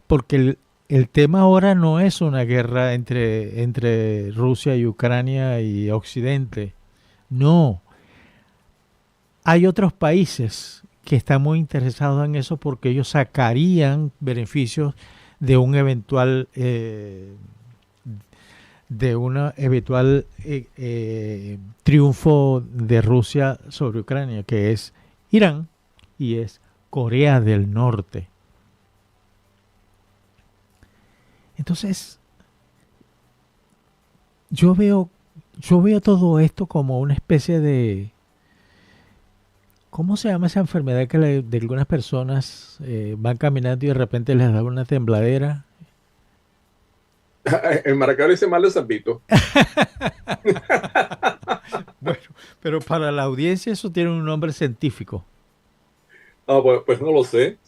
Porque el tema ahora no es una guerra entre Rusia y Ucrania y Occidente. No. Hay otros países que están muy interesados en eso porque ellos sacarían beneficios de un eventual triunfo de Rusia sobre Ucrania, que es Irán y es Corea del Norte. Entonces, yo veo todo esto como una especie de, ¿cómo se llama esa enfermedad que de algunas personas van caminando y de repente les da una tembladera? En Maracaibo dice mal de San Vito. Bueno, pero para la audiencia eso tiene un nombre científico. Ah, pues no lo sé.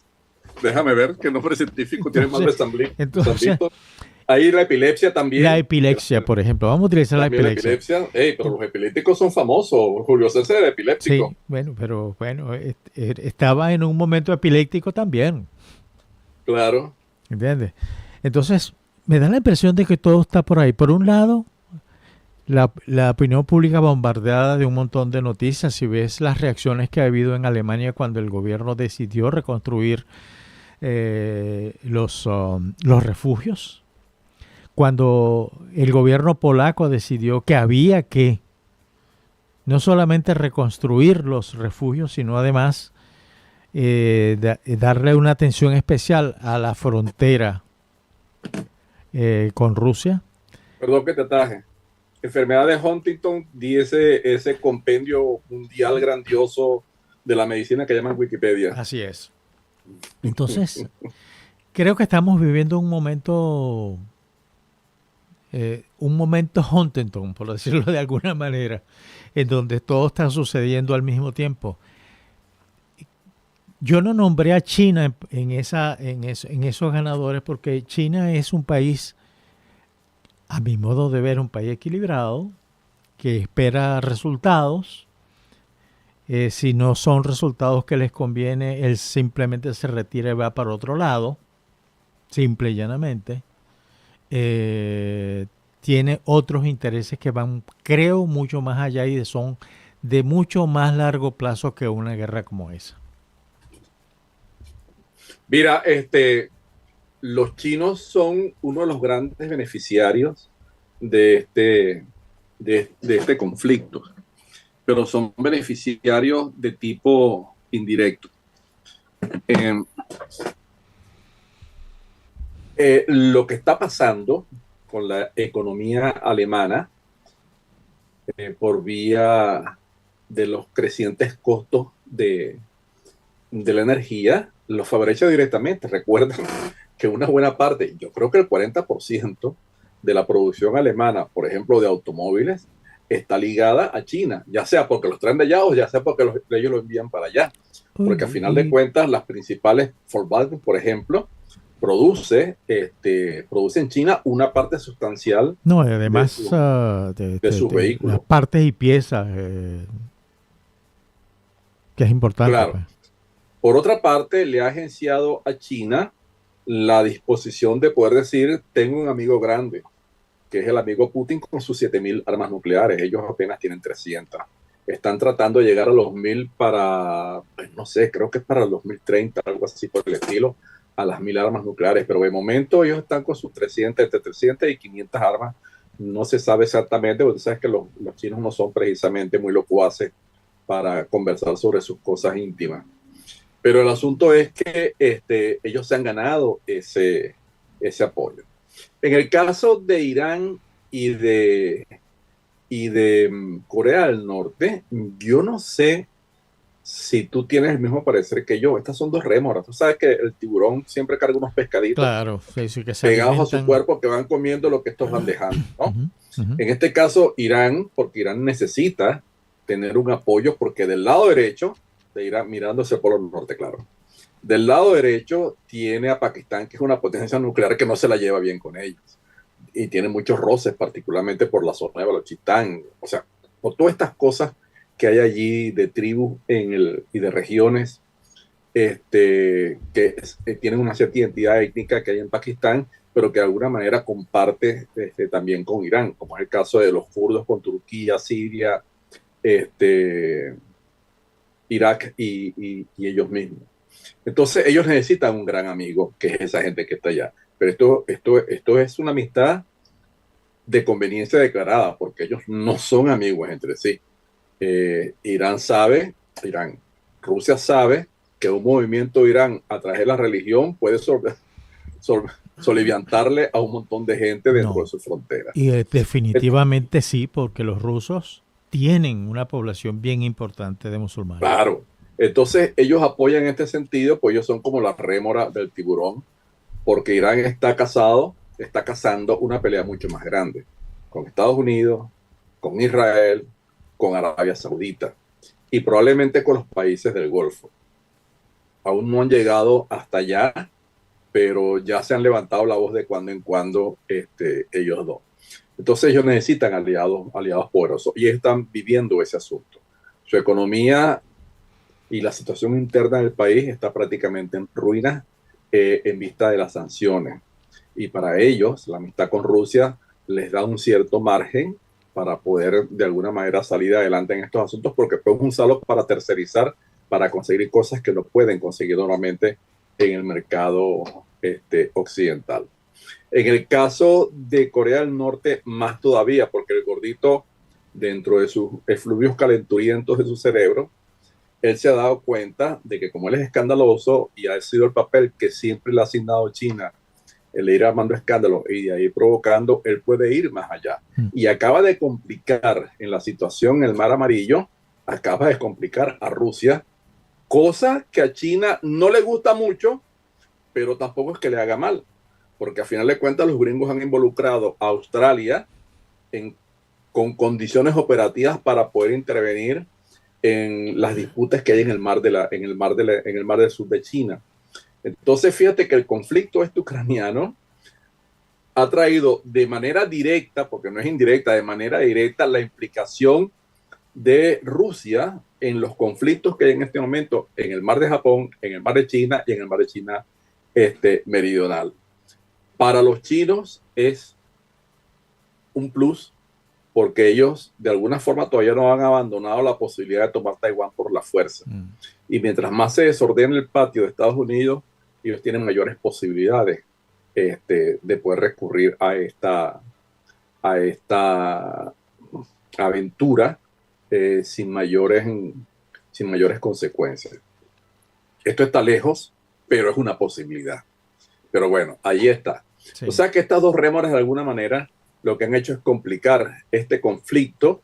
Déjame ver qué nombre científico tiene mal de San Vito. Ahí la epilepsia también. La epilepsia, por ejemplo. Vamos a utilizar la epilepsia. Pero los epilépticos son famosos. Julio César era epiléptico. Sí, pero estaba en un momento epiléptico también. Claro. ¿Entiendes? Entonces, me da la impresión de que todo está por ahí. Por un lado, la opinión pública bombardeada de un montón de noticias. Si ves las reacciones que ha habido en Alemania cuando el gobierno decidió reconstruir los refugios, cuando el gobierno polaco decidió que había que no solamente reconstruir los refugios, sino además darle una atención especial a la frontera con Rusia. Perdón que te ataje. Enfermedad de Huntington, di ese compendio mundial grandioso de la medicina que llaman Wikipedia. Así es. Entonces, creo que estamos viviendo un momento Huntington, por decirlo de alguna manera, en donde todo está sucediendo al mismo tiempo. Yo no nombré a China en esos ganadores porque China es un país, a mi modo de ver, un país equilibrado, que espera resultados. Si no son resultados que les conviene, él simplemente se retira y va para otro lado, simple y llanamente. Tiene otros intereses que van, creo, mucho más allá y son de mucho más largo plazo que una guerra como esa. Mira, los chinos son uno de los grandes beneficiarios de este conflicto, pero son beneficiarios de tipo indirecto. Lo que está pasando con la economía alemana por vía de los crecientes costos de la energía, los favorece directamente. Recuerden que una buena parte, yo creo que el 40% de la producción alemana, por ejemplo, de automóviles, está ligada a China, ya sea porque los traen de allá o ya sea porque ellos lo envían para allá. Porque al final de cuentas, las principales, Volkswagen, por ejemplo, produce en China una parte sustancial además de sus vehículos. Las partes y piezas, que es importante. Claro. Pues. Por otra parte, le ha agenciado a China la disposición de poder decir, tengo un amigo grande, que es el amigo Putin con sus 7.000 armas nucleares. Ellos apenas tienen 300. Están tratando de llegar a los 1.000 para, no sé, creo que es para el 2030, algo así por el estilo, a las 1.000 armas nucleares. Pero de momento ellos están con sus 300, entre 300 y 500 armas. No se sabe exactamente, porque sabes que los chinos no son precisamente muy locuaces para conversar sobre sus cosas íntimas. Pero el asunto es que ellos se han ganado ese apoyo. En el caso de Irán y de Corea del Norte, yo no sé si tú tienes el mismo parecer que yo. Estas son dos rémoras. Tú sabes que el tiburón siempre carga unos pescaditos, claro, sí, que se pegados alimentan a su cuerpo, que van comiendo lo que estos van dejando, ¿no? Uh-huh. En este caso, Irán, porque Irán necesita tener un apoyo, porque del lado derecho de Irán, mirándose por el norte, claro, del lado derecho tiene a Pakistán, que es una potencia nuclear que no se la lleva bien con ellos. Y tiene muchos roces, particularmente por la zona de Balochistán. O sea, por todas estas cosas que hay allí de tribus y de regiones que tienen una cierta identidad étnica que hay en Pakistán, pero que de alguna manera comparte también con Irán, como es el caso de los kurdos con Turquía, Siria, Irak y ellos mismos. Entonces ellos necesitan un gran amigo, que es esa gente que está allá. Pero esto es una amistad de conveniencia declarada, porque ellos no son amigos entre sí. Rusia sabe que un movimiento Irán a través de la religión puede soliviantarle a un montón de gente dentro de sus fronteras. Y definitivamente sí, porque los rusos tienen una población bien importante de musulmanes. Claro. Entonces ellos apoyan en este sentido, pues ellos son como la rémora del tiburón, porque Irán está cazando una pelea mucho más grande con Estados Unidos, con Israel, con Arabia Saudita y probablemente con los países del Golfo. Aún no han llegado hasta allá, pero ya se han levantado la voz de cuando en cuando ellos dos. Entonces ellos necesitan aliados poderosos y están viviendo ese asunto. Su economía y la situación interna del país está prácticamente en ruinas en vista de las sanciones. Y para ellos, la amistad con Rusia les da un cierto margen para poder de alguna manera salir adelante en estos asuntos, porque pueden usarlos para tercerizar, para conseguir cosas que no pueden conseguir normalmente en el mercado occidental. En el caso de Corea del Norte, más todavía, porque el gordito, dentro de sus efluvios calenturientos de su cerebro, él se ha dado cuenta de que como él es escandaloso y ha sido el papel que siempre le ha asignado China, el ir armando escándalos y de ahí provocando, él puede ir más allá. Y acaba de complicar en la situación en el Mar Amarillo, acaba de complicar a Rusia, cosa que a China no le gusta mucho, pero tampoco es que le haga mal, porque a final de cuentas los gringos han involucrado a Australia con condiciones operativas para poder intervenir en las disputas que hay en el mar del sur de China. Entonces, fíjate que el conflicto ucraniano ha traído de manera directa, porque no es indirecta, de manera directa la implicación de Rusia en los conflictos que hay en este momento en el mar de Japón, en el mar de China y en el mar de China meridional. Para los chinos es un plus porque ellos de alguna forma todavía no han abandonado la posibilidad de tomar Taiwán por la fuerza. Y mientras más se desordene el patio de Estados Unidos, ellos tienen mayores posibilidades de poder recurrir a esta aventura sin mayores consecuencias. Esto está lejos, pero es una posibilidad. Pero bueno, ahí está. Sí. O sea que estas dos rémoras de alguna manera lo que han hecho es complicar este conflicto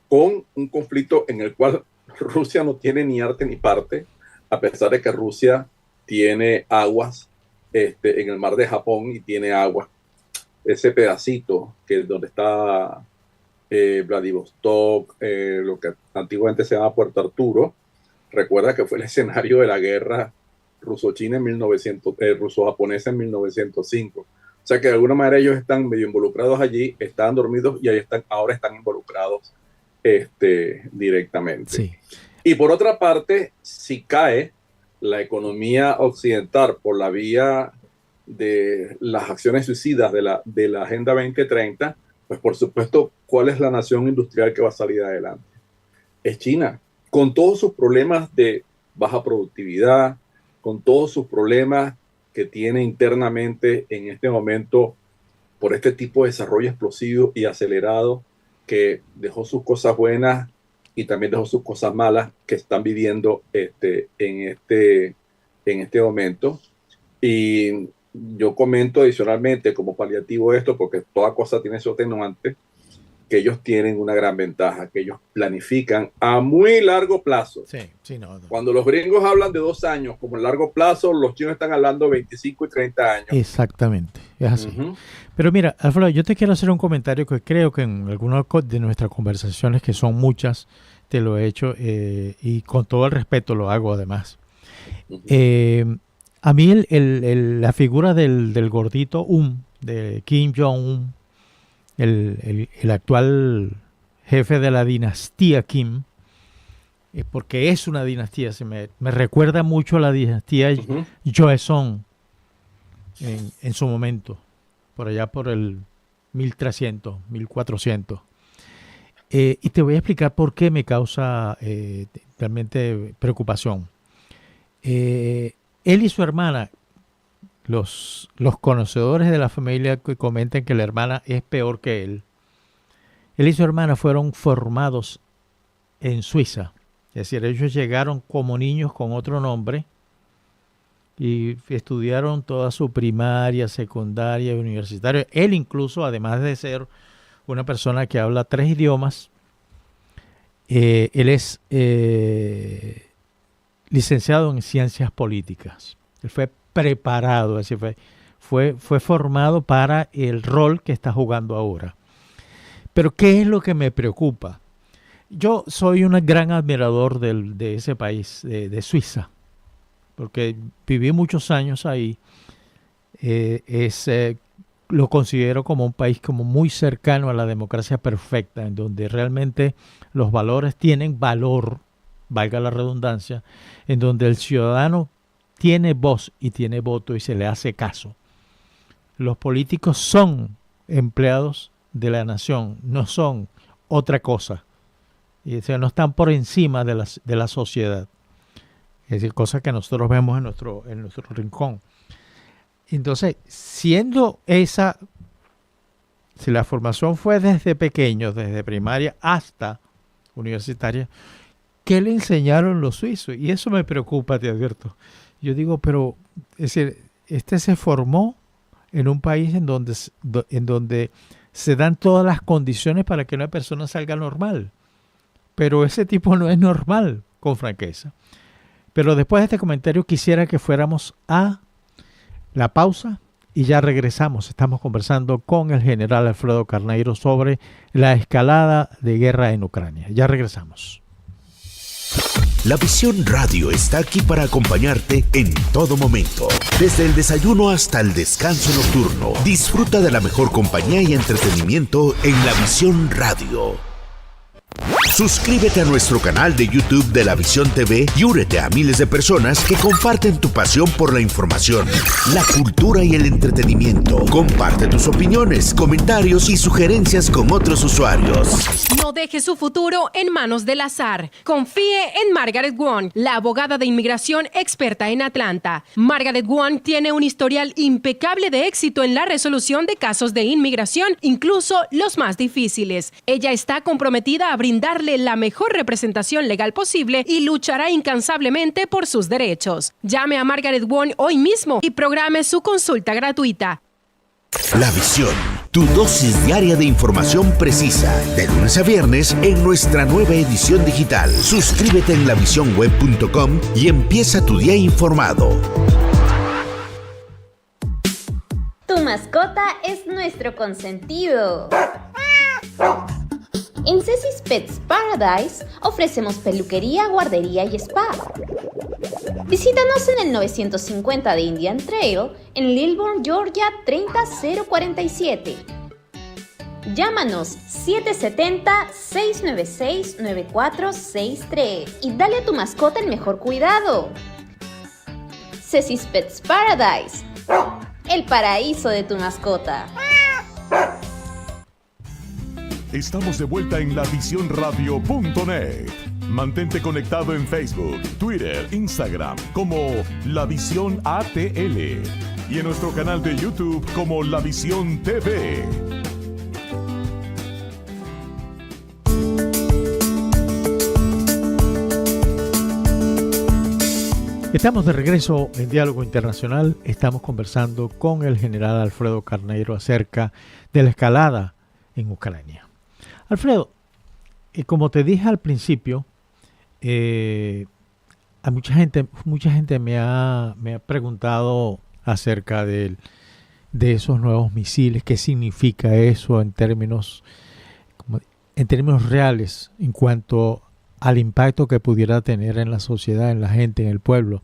con un conflicto en el cual Rusia no tiene ni arte ni parte, a pesar de que Rusia tiene aguas en el mar de Japón y tiene agua. Ese pedacito que es donde está Vladivostok, lo que antiguamente se llama Puerto Arturo, recuerda que fue el escenario de la guerra ruso-china ruso-japonesa en 1905. O sea que de alguna manera ellos están medio involucrados allí, estaban dormidos y ahora están involucrados directamente. Sí. Y por otra parte, si cae la economía occidental por la vía de las acciones suicidas de la Agenda 2030, pues por supuesto, ¿cuál es la nación industrial que va a salir adelante? Es China, con todos sus problemas de baja productividad, con todos sus problemas que tiene internamente en este momento por este tipo de desarrollo explosivo y acelerado que dejó sus cosas buenas y también dejó sus cosas malas que están viviendo en este momento. Y yo comento adicionalmente como paliativo esto, porque toda cosa tiene su atenuante, que ellos tienen una gran ventaja, que ellos planifican a muy largo plazo. Sí, no. Cuando los gringos hablan de 2 años como largo plazo, los chinos están hablando de 25 y 30 años. Exactamente, es así. Pero mira, Alfredo, yo te quiero hacer un comentario que creo que en algunas de nuestras conversaciones, que son muchas, te lo he hecho y con todo el respeto lo hago además. A mí la figura del gordito de Kim Jong-un, el actual jefe de la dinastía Kim, porque es una dinastía, me recuerda mucho a la dinastía Joseon en su momento, por allá por el 1300, 1400. Y te voy a explicar por qué me causa realmente preocupación. Él y su hermana, los conocedores de la familia que comentan que la hermana es peor que él. Él y su hermana fueron formados en Suiza. Es decir, ellos llegaron como niños con otro nombre y estudiaron toda su primaria, secundaria y universitaria. Él incluso, además de ser una persona que habla 3 idiomas, él es licenciado en ciencias políticas. Él fue preparado, es decir, fue formado para el rol que está jugando ahora. Pero ¿qué es lo que me preocupa? Yo soy un gran admirador de ese país, de Suiza, porque viví muchos años ahí. Lo considero como un país como muy cercano a la democracia perfecta, en donde realmente los valores tienen valor, valga la redundancia, en donde el ciudadano tiene voz y tiene voto y se le hace caso. Los políticos son empleados de la nación, no son otra cosa. Y, o sea, no están por encima de la sociedad. Es decir, cosas que nosotros vemos en nuestro rincón. Entonces, siendo esa, si la formación fue desde pequeño, desde primaria hasta universitaria, ¿qué le enseñaron los suizos? Y eso me preocupa, te advierto. Yo digo, pero es decir, este se formó en un país en donde se dan todas las condiciones para que una persona salga normal. Pero ese tipo no es normal, con franqueza. Pero después de este comentario quisiera que fuéramos a la pausa y ya regresamos. Estamos conversando con el general Alfredo Carneiro sobre la escalada de guerra en Ucrania. Ya regresamos. La Visión Radio está aquí para acompañarte en todo momento. Desde el desayuno hasta el descanso nocturno. Disfruta de la mejor compañía y entretenimiento en La Visión Radio. Suscríbete a nuestro canal de YouTube de La Visión TV y únete a miles de personas que comparten tu pasión por la información, la cultura y el entretenimiento. Comparte tus opiniones, comentarios y sugerencias con otros usuarios. No deje su futuro en manos del azar. Confíe en Margaret Wong, la abogada de inmigración experta en Atlanta. Margaret Wong tiene un historial impecable de éxito en la resolución de casos de inmigración, incluso los más difíciles. Ella está comprometida a brindarle la mejor representación legal posible y luchará incansablemente por sus derechos. Llame a Margaret Wong hoy mismo y programe su consulta gratuita. La Visión, tu dosis diaria de información precisa, de lunes a viernes en nuestra nueva edición digital. Suscríbete en lavisionweb.com y empieza tu día informado. Tu mascota es nuestro consentido. En Ceci's Pets Paradise ofrecemos peluquería, guardería y spa. Visítanos en el 950 de Indian Trail en Lilburn, Georgia 30047. Llámanos 770-696-9463 y dale a tu mascota el mejor cuidado. Ceci's Pets Paradise, el paraíso de tu mascota. Estamos de vuelta en lavisionradio.net. Mantente conectado en Facebook, Twitter, Instagram como La Visión ATL y en nuestro canal de YouTube como La Visión TV. Estamos de regreso en Diálogo Internacional. Estamos conversando con el general Alfredo Carneiro acerca de la escalada en Ucrania. Alfredo, como te dije al principio, a mucha gente me ha preguntado acerca de esos nuevos misiles, qué significa eso en términos reales en cuanto al impacto que pudiera tener en la sociedad, en la gente, en el pueblo.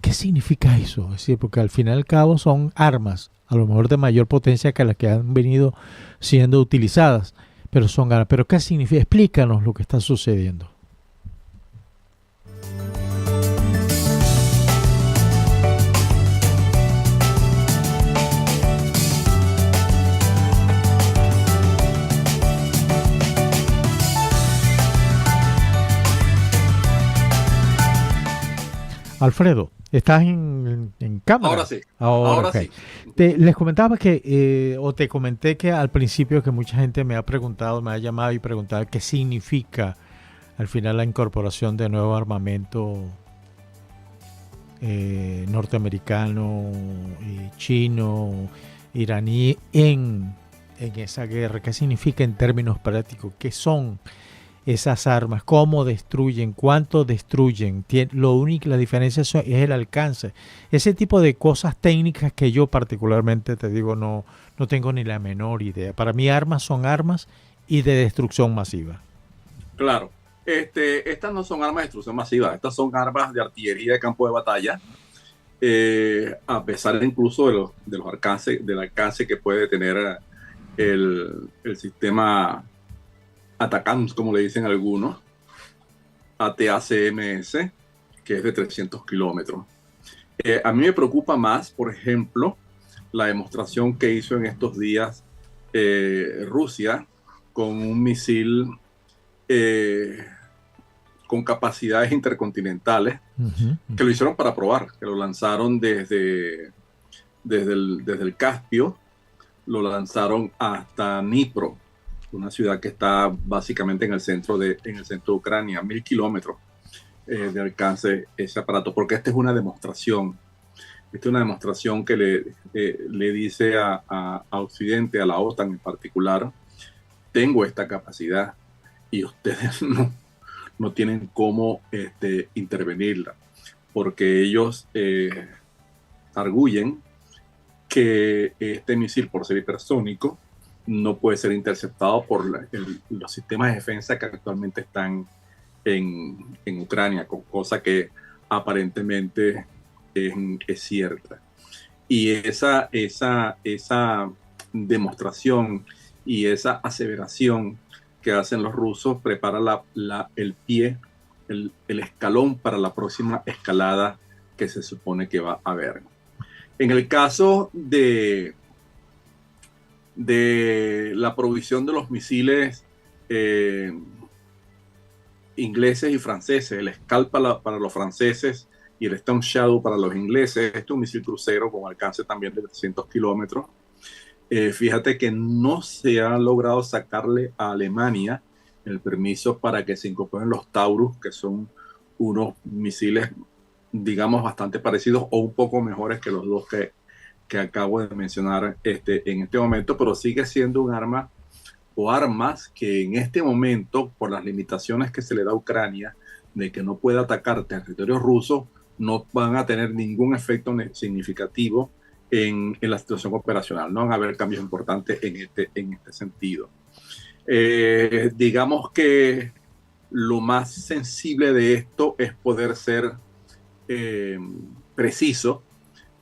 ¿Qué significa eso? Es decir, porque al fin y al cabo son armas, a lo mejor de mayor potencia que las que han venido siendo utilizadas, pero son armas. ¿Pero qué significa? Explícanos lo que está sucediendo. Alfredo, ¿estás en cámara? Ahora sí. Ahora okay. Sí. Les comentaba que, o te comenté que al principio que mucha gente me ha preguntado, me ha llamado y preguntado qué significa al final la incorporación de nuevo armamento norteamericano, chino, iraní en esa guerra. ¿Qué significa en términos prácticos? ¿Qué son esas armas? ¿Cómo destruyen? ¿Cuánto destruyen? La diferencia es el alcance. Ese tipo de cosas técnicas que yo particularmente te digo no tengo ni la menor idea. Para mí armas son armas y de destrucción masiva. Claro. Estas no son armas de destrucción masiva. Estas son armas de artillería de campo de batalla. A pesar incluso del alcance que puede tener el sistema ATACMS, como le dicen algunos, ATACMS, que es de 300 kilómetros. A mí me preocupa más, por ejemplo, la demostración que hizo en estos días Rusia con un misil con capacidades intercontinentales, que lo hicieron para probar, que lo lanzaron desde el Caspio, lo lanzaron hasta Dnipro, una ciudad que está básicamente en el centro de Ucrania, 1000 kilómetros de alcance ese aparato, porque esta es una demostración. Esta es una demostración que le dice a Occidente, a la OTAN en particular, tengo esta capacidad y ustedes no tienen cómo intervenirla, porque ellos arguyen que este misil, por ser hipersónico, no puede ser interceptado por los sistemas de defensa que actualmente están en Ucrania, cosa que aparentemente es cierta. Y esa demostración y esa aseveración que hacen los rusos prepara el escalón para la próxima escalada que se supone que va a haber. En el caso de la provisión de los misiles ingleses y franceses, el Scalp para los franceses y el Storm Shadow para los ingleses, este es un misil crucero con alcance también de 300 kilómetros. Fíjate que no se ha logrado sacarle a Alemania el permiso para que se incorporen los Taurus, que son unos misiles, digamos, bastante parecidos o un poco mejores que los dos que acabo de mencionar en este momento, pero sigue siendo un arma o armas que en este momento, por las limitaciones que se le da a Ucrania, de que no pueda atacar territorio ruso, no van a tener ningún efecto significativo en la situación operacional. No van a haber cambios importantes en este sentido. Digamos que lo más sensible de esto es poder ser preciso,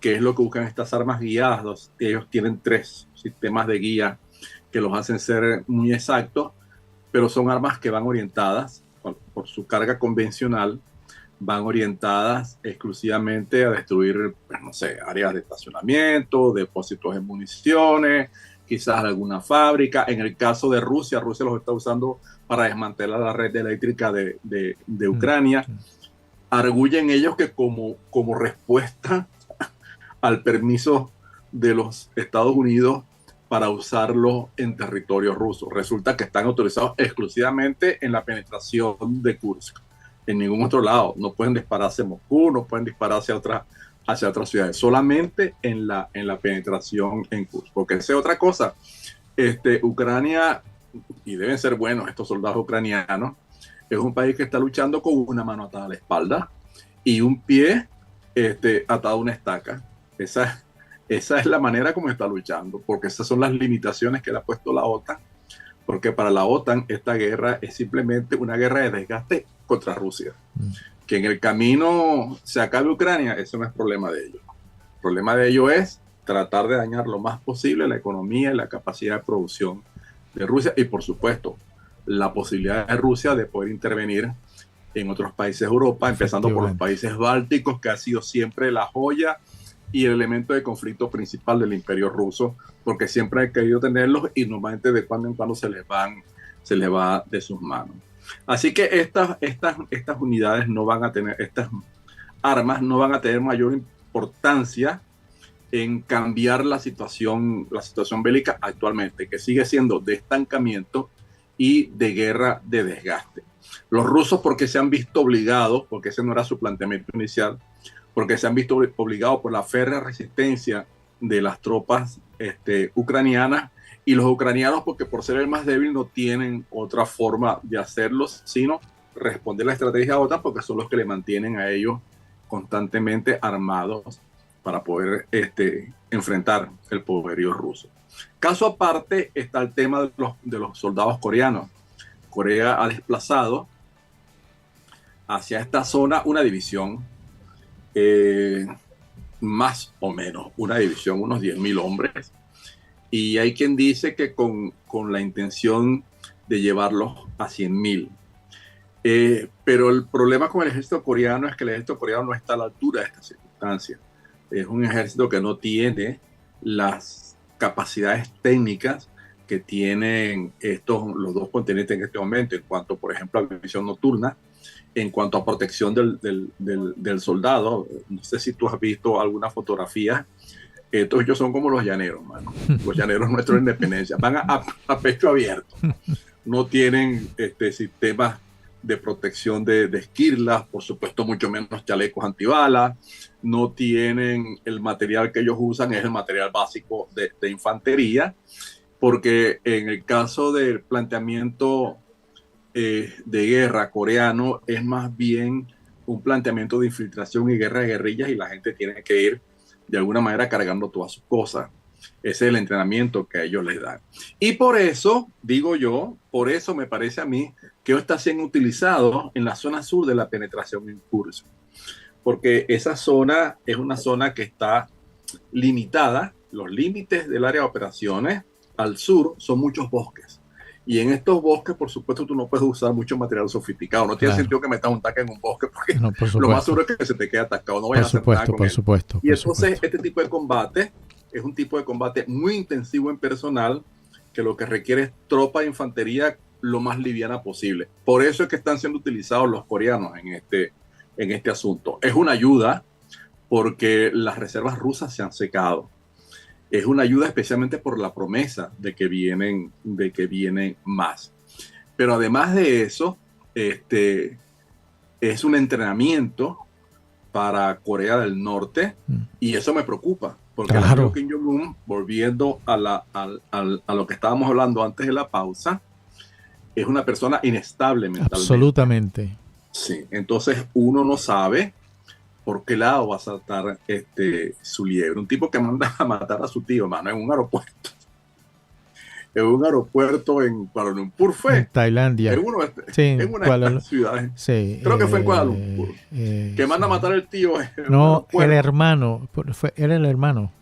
que es lo que buscan estas armas guiadas. Ellos tienen 3 sistemas de guía que los hacen ser muy exactos, pero son armas que van orientadas por su carga convencional, van orientadas exclusivamente a destruir, pues, no sé, áreas de estacionamiento, depósitos de municiones, quizás alguna fábrica. En el caso de Rusia los está usando para desmantelar la red eléctrica de Ucrania. Arguyen ellos que como respuesta al permiso de los Estados Unidos para usarlo en territorio ruso, resulta que están autorizados exclusivamente en la penetración de Kursk, en ningún otro lado. No pueden disparar hacia Moscú, no pueden disparar hacia otras ciudades, solamente en la penetración en Kursk, porque esa es otra cosa. Ucrania, y deben ser buenos estos soldados ucranianos, es un país que está luchando con una mano atada a la espalda y un pie atado a una estaca. Esa es la manera como está luchando, porque esas son las limitaciones que le ha puesto la OTAN, porque para la OTAN esta guerra es simplemente una guerra de desgaste contra Rusia. Que en el camino se acabe Ucrania, eso no es problema de ellos. El problema de ellos es tratar de dañar lo más posible la economía y la capacidad de producción de Rusia, y por supuesto la posibilidad de Rusia de poder intervenir en otros países de Europa, empezando por los países bálticos, que ha sido siempre la joya y el elemento de conflicto principal del imperio ruso, porque siempre han querido tenerlos y normalmente de cuando en cuando se les va de sus manos. Así que estas unidades no van a tener, estas armas no van a tener mayor importancia en cambiar la situación bélica actualmente, que sigue siendo de estancamiento y de guerra de desgaste. Los rusos, porque se han visto obligados, porque ese no era su planteamiento inicial, porque se han visto obligados por la férrea resistencia de las tropas ucranianas, y los ucranianos, porque por ser el más débil no tienen otra forma de hacerlo, sino responder a la estrategia de OTAN, porque son los que le mantienen a ellos constantemente armados para poder enfrentar el poderío ruso. Caso aparte está el tema de los soldados coreanos. Corea ha desplazado hacia esta zona una división, más o menos una división, unos 10.000 hombres, y hay quien dice que con la intención de llevarlos a 100.000. Pero el problema con el ejército coreano es que el ejército coreano no está a la altura de esta circunstancia. Es un ejército que no tiene las capacidades técnicas que tienen los dos continentes en este momento, en cuanto, por ejemplo, a visión nocturna, en cuanto a protección del soldado. No sé si tú has visto alguna fotografía Estos ellos son como los llaneros, mano. Los llaneros nuestros de independencia. Van a pecho abierto. No tienen sistemas de protección de esquirlas, por supuesto, mucho menos chalecos antibalas. No tienen el material que ellos usan, es el material básico de infantería, porque en el caso del planteamiento de guerra coreano es más bien un planteamiento de infiltración y guerra de guerrillas, y la gente tiene que ir de alguna manera cargando todas sus cosas. Ese es el entrenamiento que a ellos les dan. Y por eso, digo yo, por eso me parece a mí que está siendo utilizado en la zona sur de la penetración en curso. Porque esa zona es una zona que está limitada. Los límites del área de operaciones al sur son muchos bosques. Y en estos bosques, por supuesto, tú no puedes usar mucho material sofisticado. No tiene sentido que metas un tanque en un bosque, porque no, lo más seguro es que se te quede atascado. No vayas a hacer nada con él. Y entonces, este tipo de combate es un tipo de combate muy intensivo en personal, que lo que requiere es tropa de infantería lo más liviana posible. Por eso es que están siendo utilizados los coreanos en este asunto. Es una ayuda porque las reservas rusas se han secado. Es una ayuda especialmente por la promesa de que vienen más. Pero además de eso, es un entrenamiento para Corea del Norte, y eso me preocupa, porque claro, Kim Jong-un, volviendo a lo que estábamos hablando antes de la pausa, es una persona inestable mentalmente. Absolutamente. Sí, entonces uno no sabe por qué lado va a saltar su liebre. Un tipo que manda a matar a su tío, mano, en un aeropuerto. En un aeropuerto en Kuala Lumpur fue. En Tailandia. En una de estas ciudades. Sí, creo que fue en Kuala Lumpur. Que manda a matar al tío. No, el hermano. Era el hermano.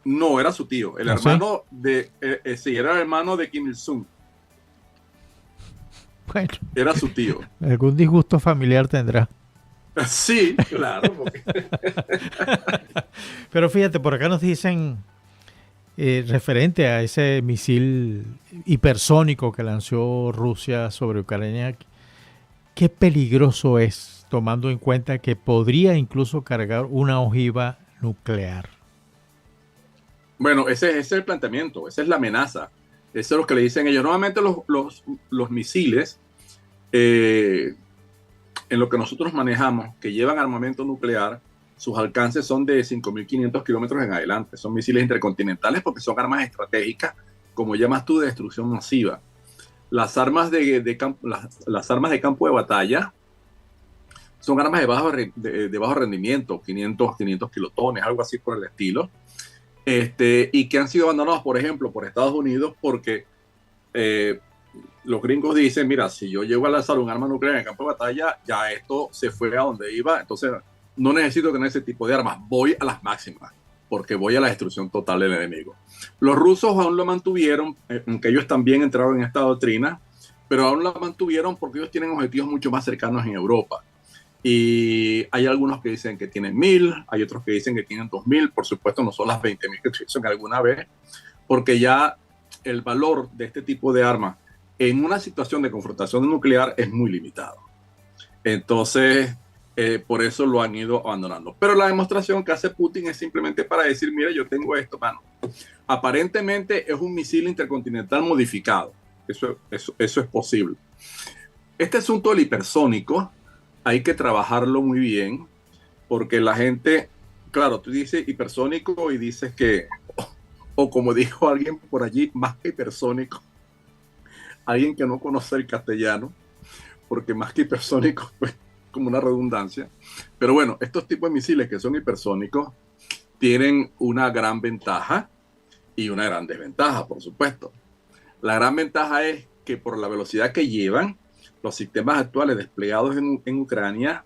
No, era su tío. El hermano de... sí, era el hermano de Kim Il-sung. Bueno. Era su tío. Algún disgusto familiar tendrá. Sí, claro. Porque... Pero fíjate, por acá nos dicen... referente a ese misil hipersónico que lanzó Rusia sobre Ucrania, qué peligroso es, tomando en cuenta que podría incluso cargar una ojiva nuclear. Bueno, ese es el planteamiento, esa es la amenaza, eso es lo que le dicen ellos. Normalmente los misiles, en lo que nosotros manejamos, que llevan armamento nuclear, sus alcances son de 5.500 kilómetros en adelante. Son misiles intercontinentales porque son armas estratégicas, como llamas tú, de destrucción masiva. Las armas de campo de batalla son armas de bajo rendimiento, 500 kilotones, algo así por el estilo, y que han sido abandonados, por ejemplo, por Estados Unidos, porque los gringos dicen, mira, si yo llego a lanzar un arma nuclear en el campo de batalla, ya esto se fue a donde iba, entonces no necesito tener ese tipo de armas, voy a las máximas, porque voy a la destrucción total del enemigo. Los rusos aún lo mantuvieron, aunque ellos también entraron en esta doctrina, pero aún lo mantuvieron porque ellos tienen objetivos mucho más cercanos en Europa. Y hay algunos que dicen que tienen 1.000, hay otros que dicen que tienen 2.000, por supuesto no son las 20.000 que utilizan alguna vez, porque ya el valor de este tipo de armas en una situación de confrontación nuclear es muy limitado. Entonces, por eso lo han ido abandonando. Pero la demostración que hace Putin es simplemente para decir, mira, yo tengo esto, mano. Aparentemente es un misil intercontinental modificado. Eso es posible. Este asunto del hipersónico hay que trabajarlo muy bien, porque la gente, claro, tú dices hipersónico y dices que, o como dijo alguien por allí, más que hipersónico, alguien que no conoce el castellano, porque más que hipersónico, pues, como una redundancia. Pero bueno, estos tipos de misiles que son hipersónicos tienen una gran ventaja y una gran desventaja, por supuesto. La gran ventaja es que por la velocidad que llevan, los sistemas actuales desplegados en Ucrania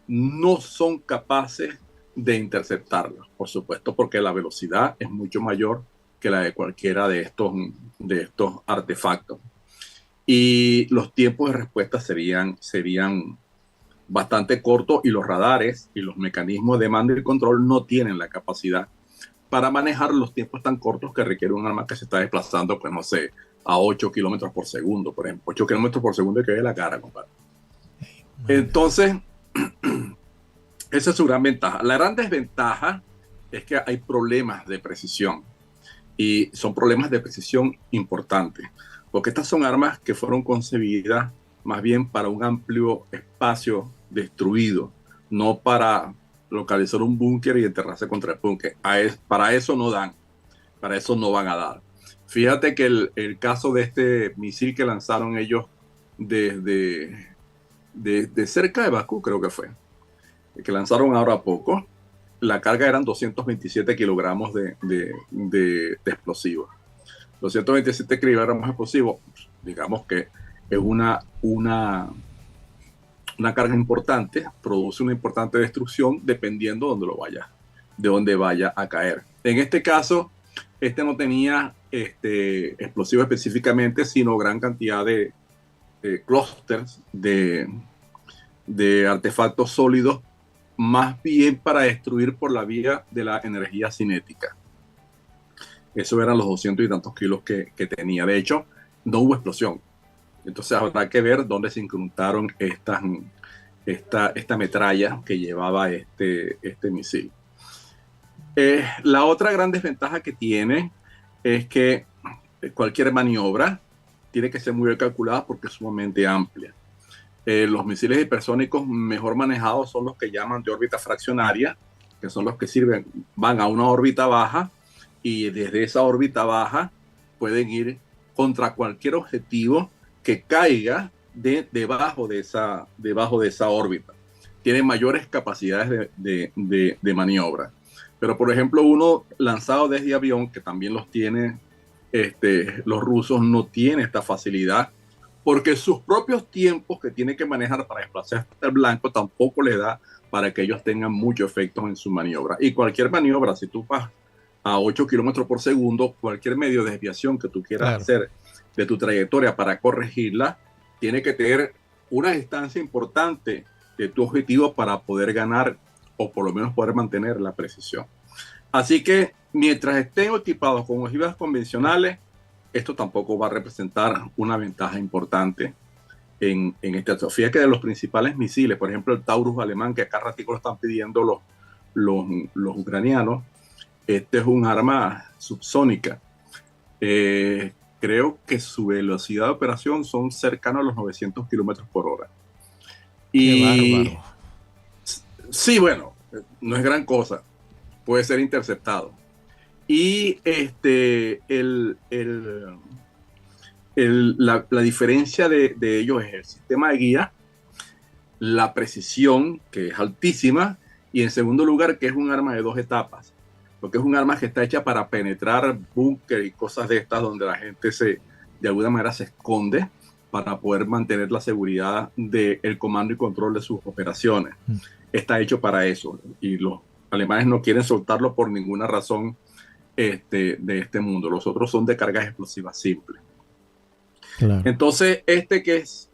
no son capaces de interceptarlos, por supuesto, porque la velocidad es mucho mayor que la de cualquiera de estos artefactos. Y los tiempos de respuesta serían bastante cortos, y los radares y los mecanismos de mando y control no tienen la capacidad para manejar los tiempos tan cortos que requiere un arma que se está desplazando, pues no sé, a 8 kilómetros por segundo, por ejemplo. 8 kilómetros por segundo que ve la cara, compadre. Entonces, esa es su gran ventaja. La gran desventaja es que hay problemas de precisión, y son problemas de precisión importantes, porque estas son armas que fueron concebidas más bien para un amplio espacio destruido, no para localizar un búnker y enterrarse contra el búnker. Para eso no dan, para eso no van a dar. Fíjate que el caso de este misil que lanzaron ellos desde cerca de Bakú, creo que fue, que lanzaron ahora a poco, la carga eran 227 kilogramos de explosivos. 227 kilogramos de explosivos, digamos que es una carga importante, produce una importante destrucción dependiendo de dónde vaya a caer. En este caso, no tenía explosivos específicamente, sino gran cantidad de clústeres de artefactos sólidos, más bien para destruir por la vía de la energía cinética. Eso eran los 200 y tantos kilos que tenía. De hecho, no hubo explosión. Entonces habrá que ver dónde se incrustaron esta metralla que llevaba este misil. La otra gran desventaja que tiene es que cualquier maniobra tiene que ser muy bien calculada porque es sumamente amplia. Los misiles hipersónicos mejor manejados son los que llaman de órbita fraccionaria, que son los que van a una órbita baja, y desde esa órbita baja pueden ir contra cualquier objetivo que caiga debajo de esa órbita. Tienen mayores capacidades de maniobra. Pero, por ejemplo, uno lanzado desde avión, que también los tiene los rusos, no tiene esta facilidad, porque sus propios tiempos que tienen que manejar para desplazarse hasta el blanco tampoco les da para que ellos tengan mucho efecto en su maniobra. Y cualquier maniobra, si tú vas a 8 kilómetros por segundo, cualquier medio de desviación que tú quieras hacer de tu trayectoria para corregirla, tiene que tener una distancia importante de tu objetivo para poder ganar o por lo menos poder mantener la precisión. Así que mientras estén equipados con ojivas convencionales, esto tampoco va a representar una ventaja importante en esta atrofia. Que de los principales misiles, por ejemplo el Taurus alemán, que acá ratico lo están pidiendo los ucranianos, este es un arma subsónica. Creo que su velocidad de operación son cercanos a los 900 kilómetros por hora. Y qué bárbaro. Sí, bueno, no es gran cosa, puede ser interceptado. Y la diferencia de ellos es el sistema de guía, la precisión, que es altísima, y en segundo lugar, que es un arma de 2 etapas, porque es un arma que está hecha para penetrar búnker y cosas de estas donde la gente de alguna manera se esconde para poder mantener la seguridad del comando y control de sus operaciones. Está hecho para eso, y los alemanes no quieren soltarlo por ninguna razón de este mundo. Los otros son de cargas explosivas simples. Claro. Entonces, que es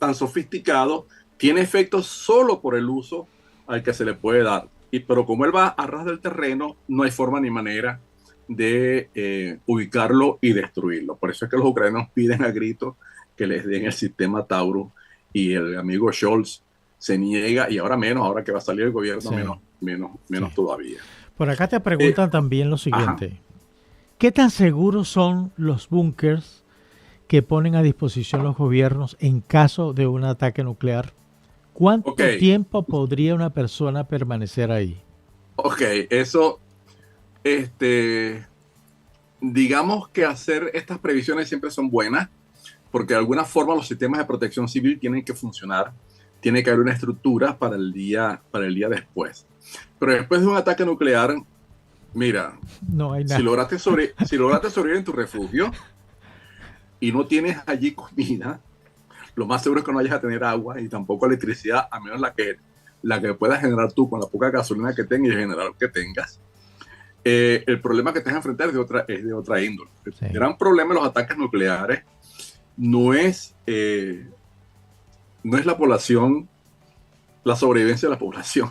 tan sofisticado, tiene efectos solo por el uso al que se le puede dar. Pero como él va a ras del terreno, no hay forma ni manera de ubicarlo y destruirlo. Por eso es que los ucranianos piden a gritos que les den el sistema Taurus, y el amigo Scholz se niega, y ahora menos, ahora que va a salir el gobierno, menos todavía. Por acá te preguntan también lo siguiente. ¿Qué tan seguros son los búnkers que ponen a disposición los gobiernos en caso de un ataque nuclear? ¿Cuánto tiempo podría una persona permanecer ahí? Eso, digamos que hacer estas previsiones siempre son buenas, porque de alguna forma los sistemas de protección civil tienen que funcionar, tiene que haber una estructura para el día después. Pero después de un ataque nuclear, mira, no hay nada. Si lograste sobrevivir en tu refugio y no tienes allí comida, lo más seguro es que no vayas a tener agua y tampoco electricidad, a menos la que puedas generar tú con la poca gasolina que tengas y el generador que tengas. El problema que te vas a enfrentar es de otra índole. Sí. El gran problema de los ataques nucleares no es la población, la sobrevivencia de la población.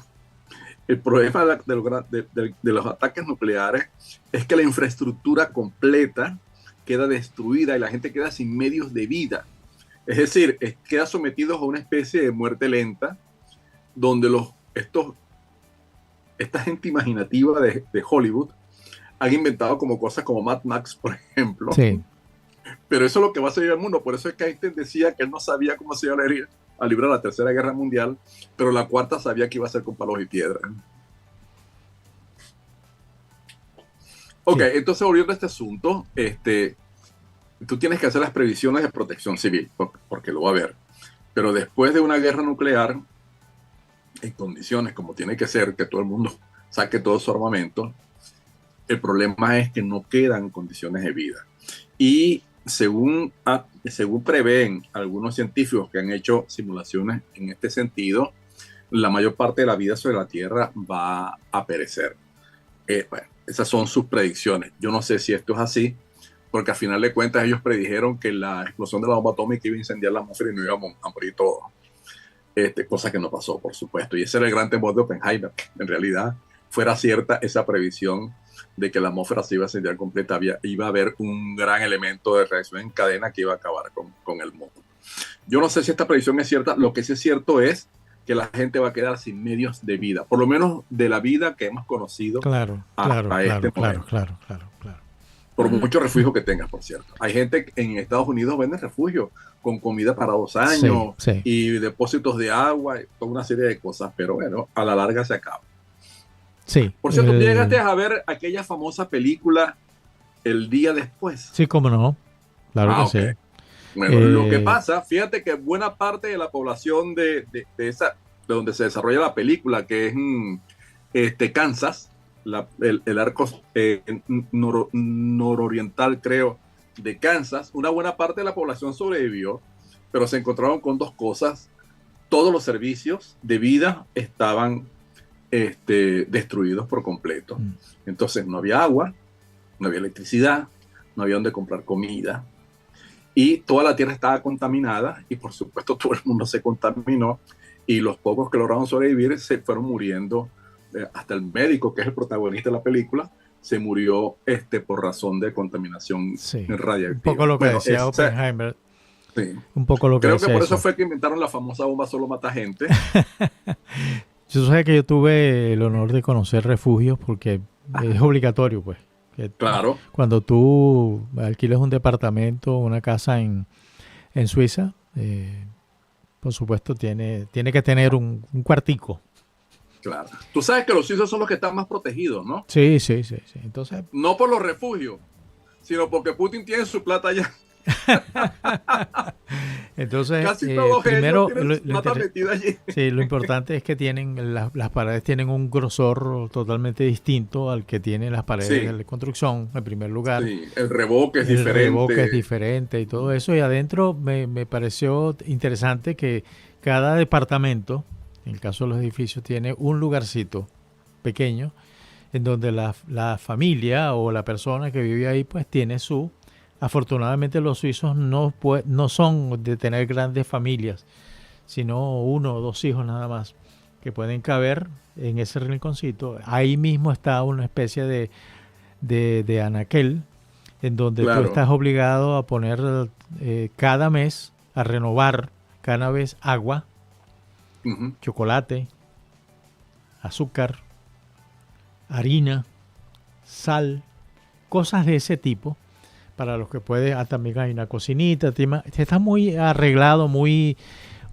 El problema de los ataques nucleares es que la infraestructura completa queda destruida y la gente queda sin medios de vida. Es decir, queda sometidos a una especie de muerte lenta, donde estos esta gente imaginativa de Hollywood han inventado como cosas como Mad Max, por ejemplo. Sí. Pero eso es lo que va a seguir al mundo. Por eso es que Einstein decía que él no sabía cómo se iba a librar la Tercera Guerra Mundial, pero la cuarta sabía que iba a ser con palos y piedras. Ok, sí. Entonces volviendo a este asunto, tú tienes que hacer las previsiones de protección civil, porque lo va a haber. Pero después de una guerra nuclear, en condiciones como tiene que ser, que todo el mundo saque todo su armamento, el problema es que no quedan condiciones de vida. Y según prevén algunos científicos que han hecho simulaciones en este sentido, la mayor parte de la vida sobre la Tierra va a perecer. Bueno, esas son sus predicciones. Yo no sé si esto es así, porque al final de cuentas ellos predijeron que la explosión de la bomba atómica iba a incendiar la atmósfera y no íbamos a morir todos. Cosa que no pasó, por supuesto. Y ese era el gran temor de Oppenheimer. En realidad, fuera cierta esa previsión de que la atmósfera se iba a incendiar completa, iba a haber un gran elemento de reacción en cadena que iba a acabar con el mundo. Yo no sé si esta predicción es cierta. Lo que sí es cierto es que la gente va a quedar sin medios de vida, por lo menos de la vida que hemos conocido. Claro. Por mucho refugio que tengas, por cierto. Hay gente en Estados Unidos vende refugio con comida para 2 años, sí. Y depósitos de agua, toda una serie de cosas, pero bueno, a la larga se acaba. Sí. Por cierto, ¿tú llegaste a ver aquella famosa película El día después? Sí, cómo no. Claro que okay. Sí. Bueno, lo que pasa, fíjate que buena parte de la población de donde se desarrolla la película, que es Kansas, el arco nororiental, creo, de Kansas, una buena parte de la población sobrevivió, pero se encontraron con 2 cosas. Todos los servicios de vida estaban destruidos por completo. Entonces no había agua, no había electricidad, no había donde comprar comida, y toda la tierra estaba contaminada, y por supuesto todo el mundo se contaminó, y los pocos que lograron sobrevivir se fueron muriendo. Hasta el médico, que es el protagonista de la película, se murió por razón de contaminación radiactiva. Un poco lo que decía Oppenheimer. Sí. Un poco lo que creo que por eso fue que inventaron la famosa bomba solo mata gente. Yo sé que yo tuve el honor de conocer refugios porque es obligatorio, pues. Claro. Cuando tú alquiles un departamento, una casa en Suiza, por supuesto tiene que tener un cuartico. Claro. Tú sabes que los suizos son los que están más protegidos, ¿no? Sí. Entonces, no por los refugios, sino porque Putin tiene su plata allá. Entonces, casi todos primero, ellos tienen su plata metida allí. Sí, lo importante es que tienen las paredes tienen un grosor totalmente distinto al que tienen las paredes de construcción, en primer lugar. Sí, el revoque es diferente. El revoque es diferente y todo eso. Y adentro me pareció interesante que cada departamento, en el caso de los edificios, tiene un lugarcito pequeño en donde la familia o la persona que vive ahí pues tiene su... Afortunadamente los suizos no son de tener grandes familias, sino 1 o 2 hijos nada más, que pueden caber en ese rinconcito. Ahí mismo está una especie de anaquel, en donde tú estás obligado a poner cada mes, a renovar cada vez agua, chocolate, azúcar, harina, sal, cosas de ese tipo, para los que puede, también hay una cocinita, está muy arreglado, muy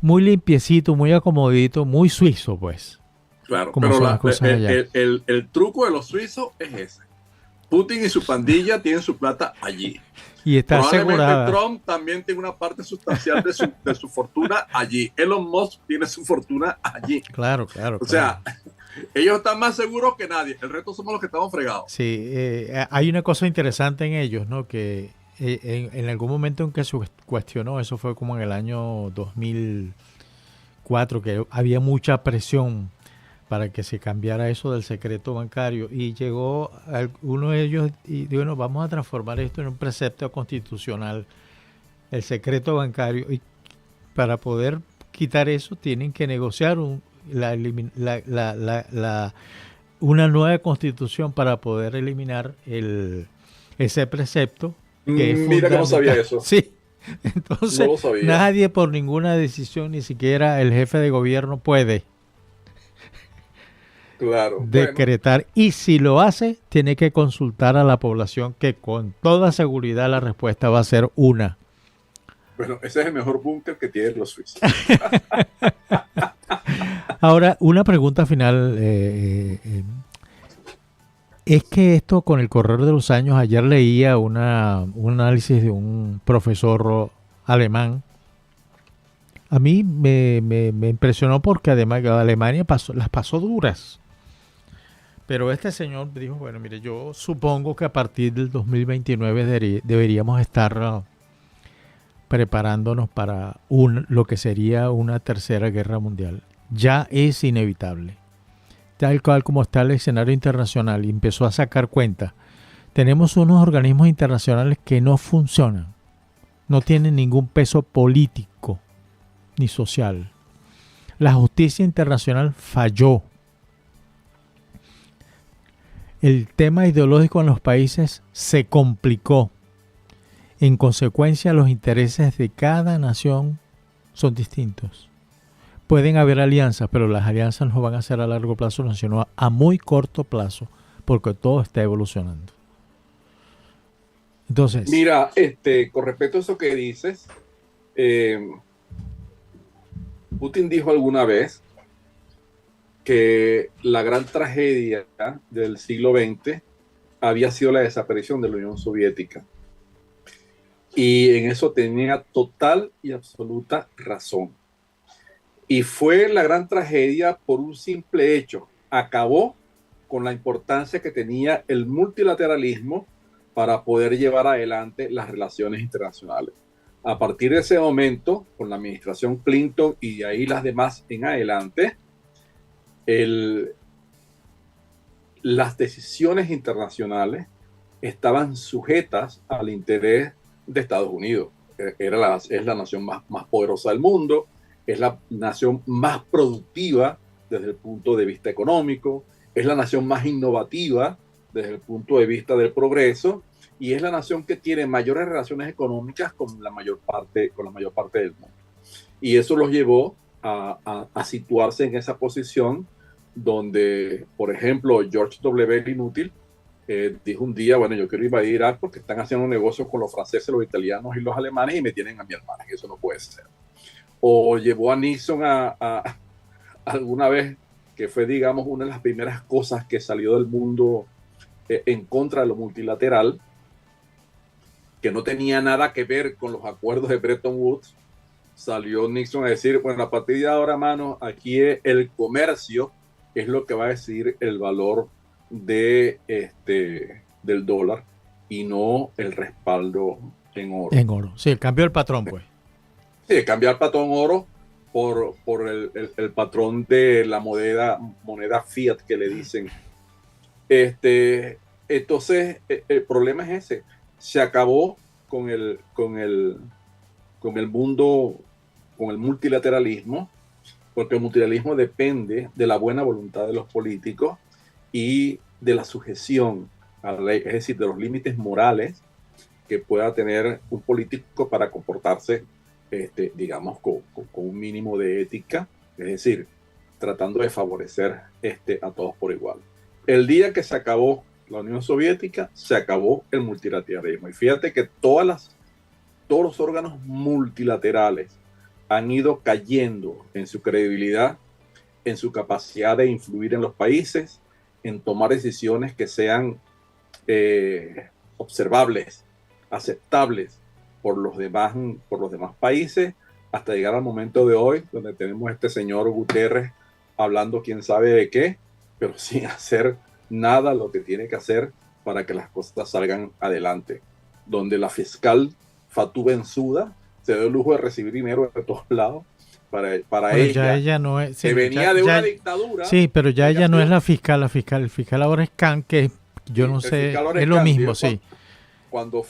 limpiecito, muy acomodito, muy suizo, pues. Claro, pero el truco de los suizos es ese. Putin y su pandilla tienen su plata allí. Y está asegurada. Trump también tiene una parte sustancial de su fortuna allí. Elon Musk tiene su fortuna allí. Claro. O sea, ellos están más seguros que nadie. El resto somos los que estamos fregados. Sí, hay una cosa interesante en ellos, ¿no? Que en algún momento en que se cuestionó, eso fue como en el año 2004, que había mucha presión para que se cambiara eso del secreto bancario, y llegó uno de ellos y dijo, bueno, vamos a transformar esto en un precepto constitucional, el secreto bancario, y para poder quitar eso tienen que negociar una nueva constitución para poder eliminar ese precepto. Mira que no sabía eso. Sí. Entonces, no nadie por ninguna decisión, ni siquiera el jefe de gobierno puede Claro. decretar. Y si lo hace, tiene que consultar a la población, que con toda seguridad la respuesta va a ser una. Bueno, ese es el mejor búnker que tienen los suizos. Ahora, una pregunta final. Es que esto, con el correr de los años, ayer leía un análisis de un profesor alemán. A mí me impresionó porque además Alemania las pasó duras. Pero este señor dijo, bueno, mire, yo supongo que a partir del 2029 deberíamos estar preparándonos para lo que sería una tercera guerra mundial. Ya es inevitable. Tal cual como está el escenario internacional, y empezó a sacar cuenta. Tenemos unos organismos internacionales que no funcionan. No tienen ningún peso político ni social. La justicia internacional falló. El tema ideológico en los países se complicó. En consecuencia, los intereses de cada nación son distintos. Pueden haber alianzas, pero las alianzas no van a ser a largo plazo, sino a muy corto plazo, porque todo está evolucionando. Entonces, mira, con respecto a eso que dices, Putin dijo alguna vez que la gran tragedia del siglo XX había sido la desaparición de la Unión Soviética. Y en eso tenía total y absoluta razón. Y fue la gran tragedia por un simple hecho. Acabó con la importancia que tenía el multilateralismo para poder llevar adelante las relaciones internacionales. A partir de ese momento, con la administración Clinton y de ahí las demás en adelante, las decisiones internacionales estaban sujetas al interés de Estados Unidos. Es la nación más poderosa del mundo, es la nación más productiva desde el punto de vista económico, es la nación más innovativa desde el punto de vista del progreso, y es la nación que tiene mayores relaciones económicas con la mayor parte del mundo. Y eso los llevó a situarse en esa posición donde, por ejemplo, George W. Inútil dijo un día, bueno, yo quiero invadir Irak porque están haciendo negocios con los franceses, los italianos y los alemanes y me tienen a mi hermana, y eso no puede ser. O llevó a Nixon a alguna vez, que fue, digamos, una de las primeras cosas que salió del mundo en contra de lo multilateral, que no tenía nada que ver con los acuerdos de Bretton Woods. Salió Nixon a decir, bueno, a partir de ahora, mano, aquí el comercio es lo que va a decidir el valor del dólar y no el respaldo en oro. En oro. Sí, el cambio del patrón, pues. Sí, cambiar el patrón oro por el patrón de la moneda fiat que le dicen. Entonces, el problema es ese. Se acabó con el mundo, con el multilateralismo, porque el multilateralismo depende de la buena voluntad de los políticos y de la sujeción a la ley, es decir, de los límites morales que pueda tener un político para comportarse, digamos, con un mínimo de ética, es decir, tratando de favorecer a todos por igual. El día que se acabó la Unión Soviética, se acabó el multilateralismo. Y fíjate que todos los órganos multilaterales han ido cayendo en su credibilidad, en su capacidad de influir en los países, en tomar decisiones que sean observables, aceptables por los demás países, hasta llegar al momento de hoy, donde tenemos a este señor Guterres hablando quién sabe de qué, pero sin hacer nada lo que tiene que hacer para que las cosas salgan adelante. Donde la fiscal Fatou Bensouda se dio el lujo de recibir dinero de todos lados para ella no es, sí, que venía de una dictadura. Sí, pero ya ella no es la fiscal. El fiscal ahora es Khan, que yo no sé, es lo mismo, sí. Cuando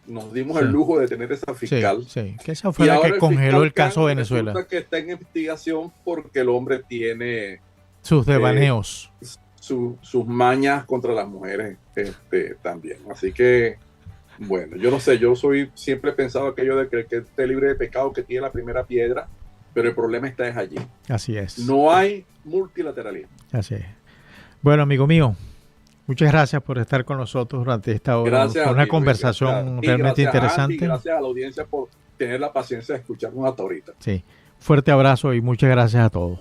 nos dimos el lujo de tener esa fiscal. Sí, que esa fue la que congeló el caso Khan Venezuela. Que está en investigación porque el hombre tiene sus devaneos. Sus mañas contra las mujeres también. Así que, bueno, yo no sé, siempre he pensado aquello de que el que esté libre de pecado que tiene la primera piedra, pero el problema está allí. Así es. No hay multilateralismo. Así es. Bueno, amigo mío, muchas gracias por estar con nosotros durante esta hora. Gracias. Fue una conversación realmente interesante. Andy, gracias a la audiencia por tener la paciencia de escucharnos hasta ahorita. Sí, fuerte abrazo y muchas gracias a todos.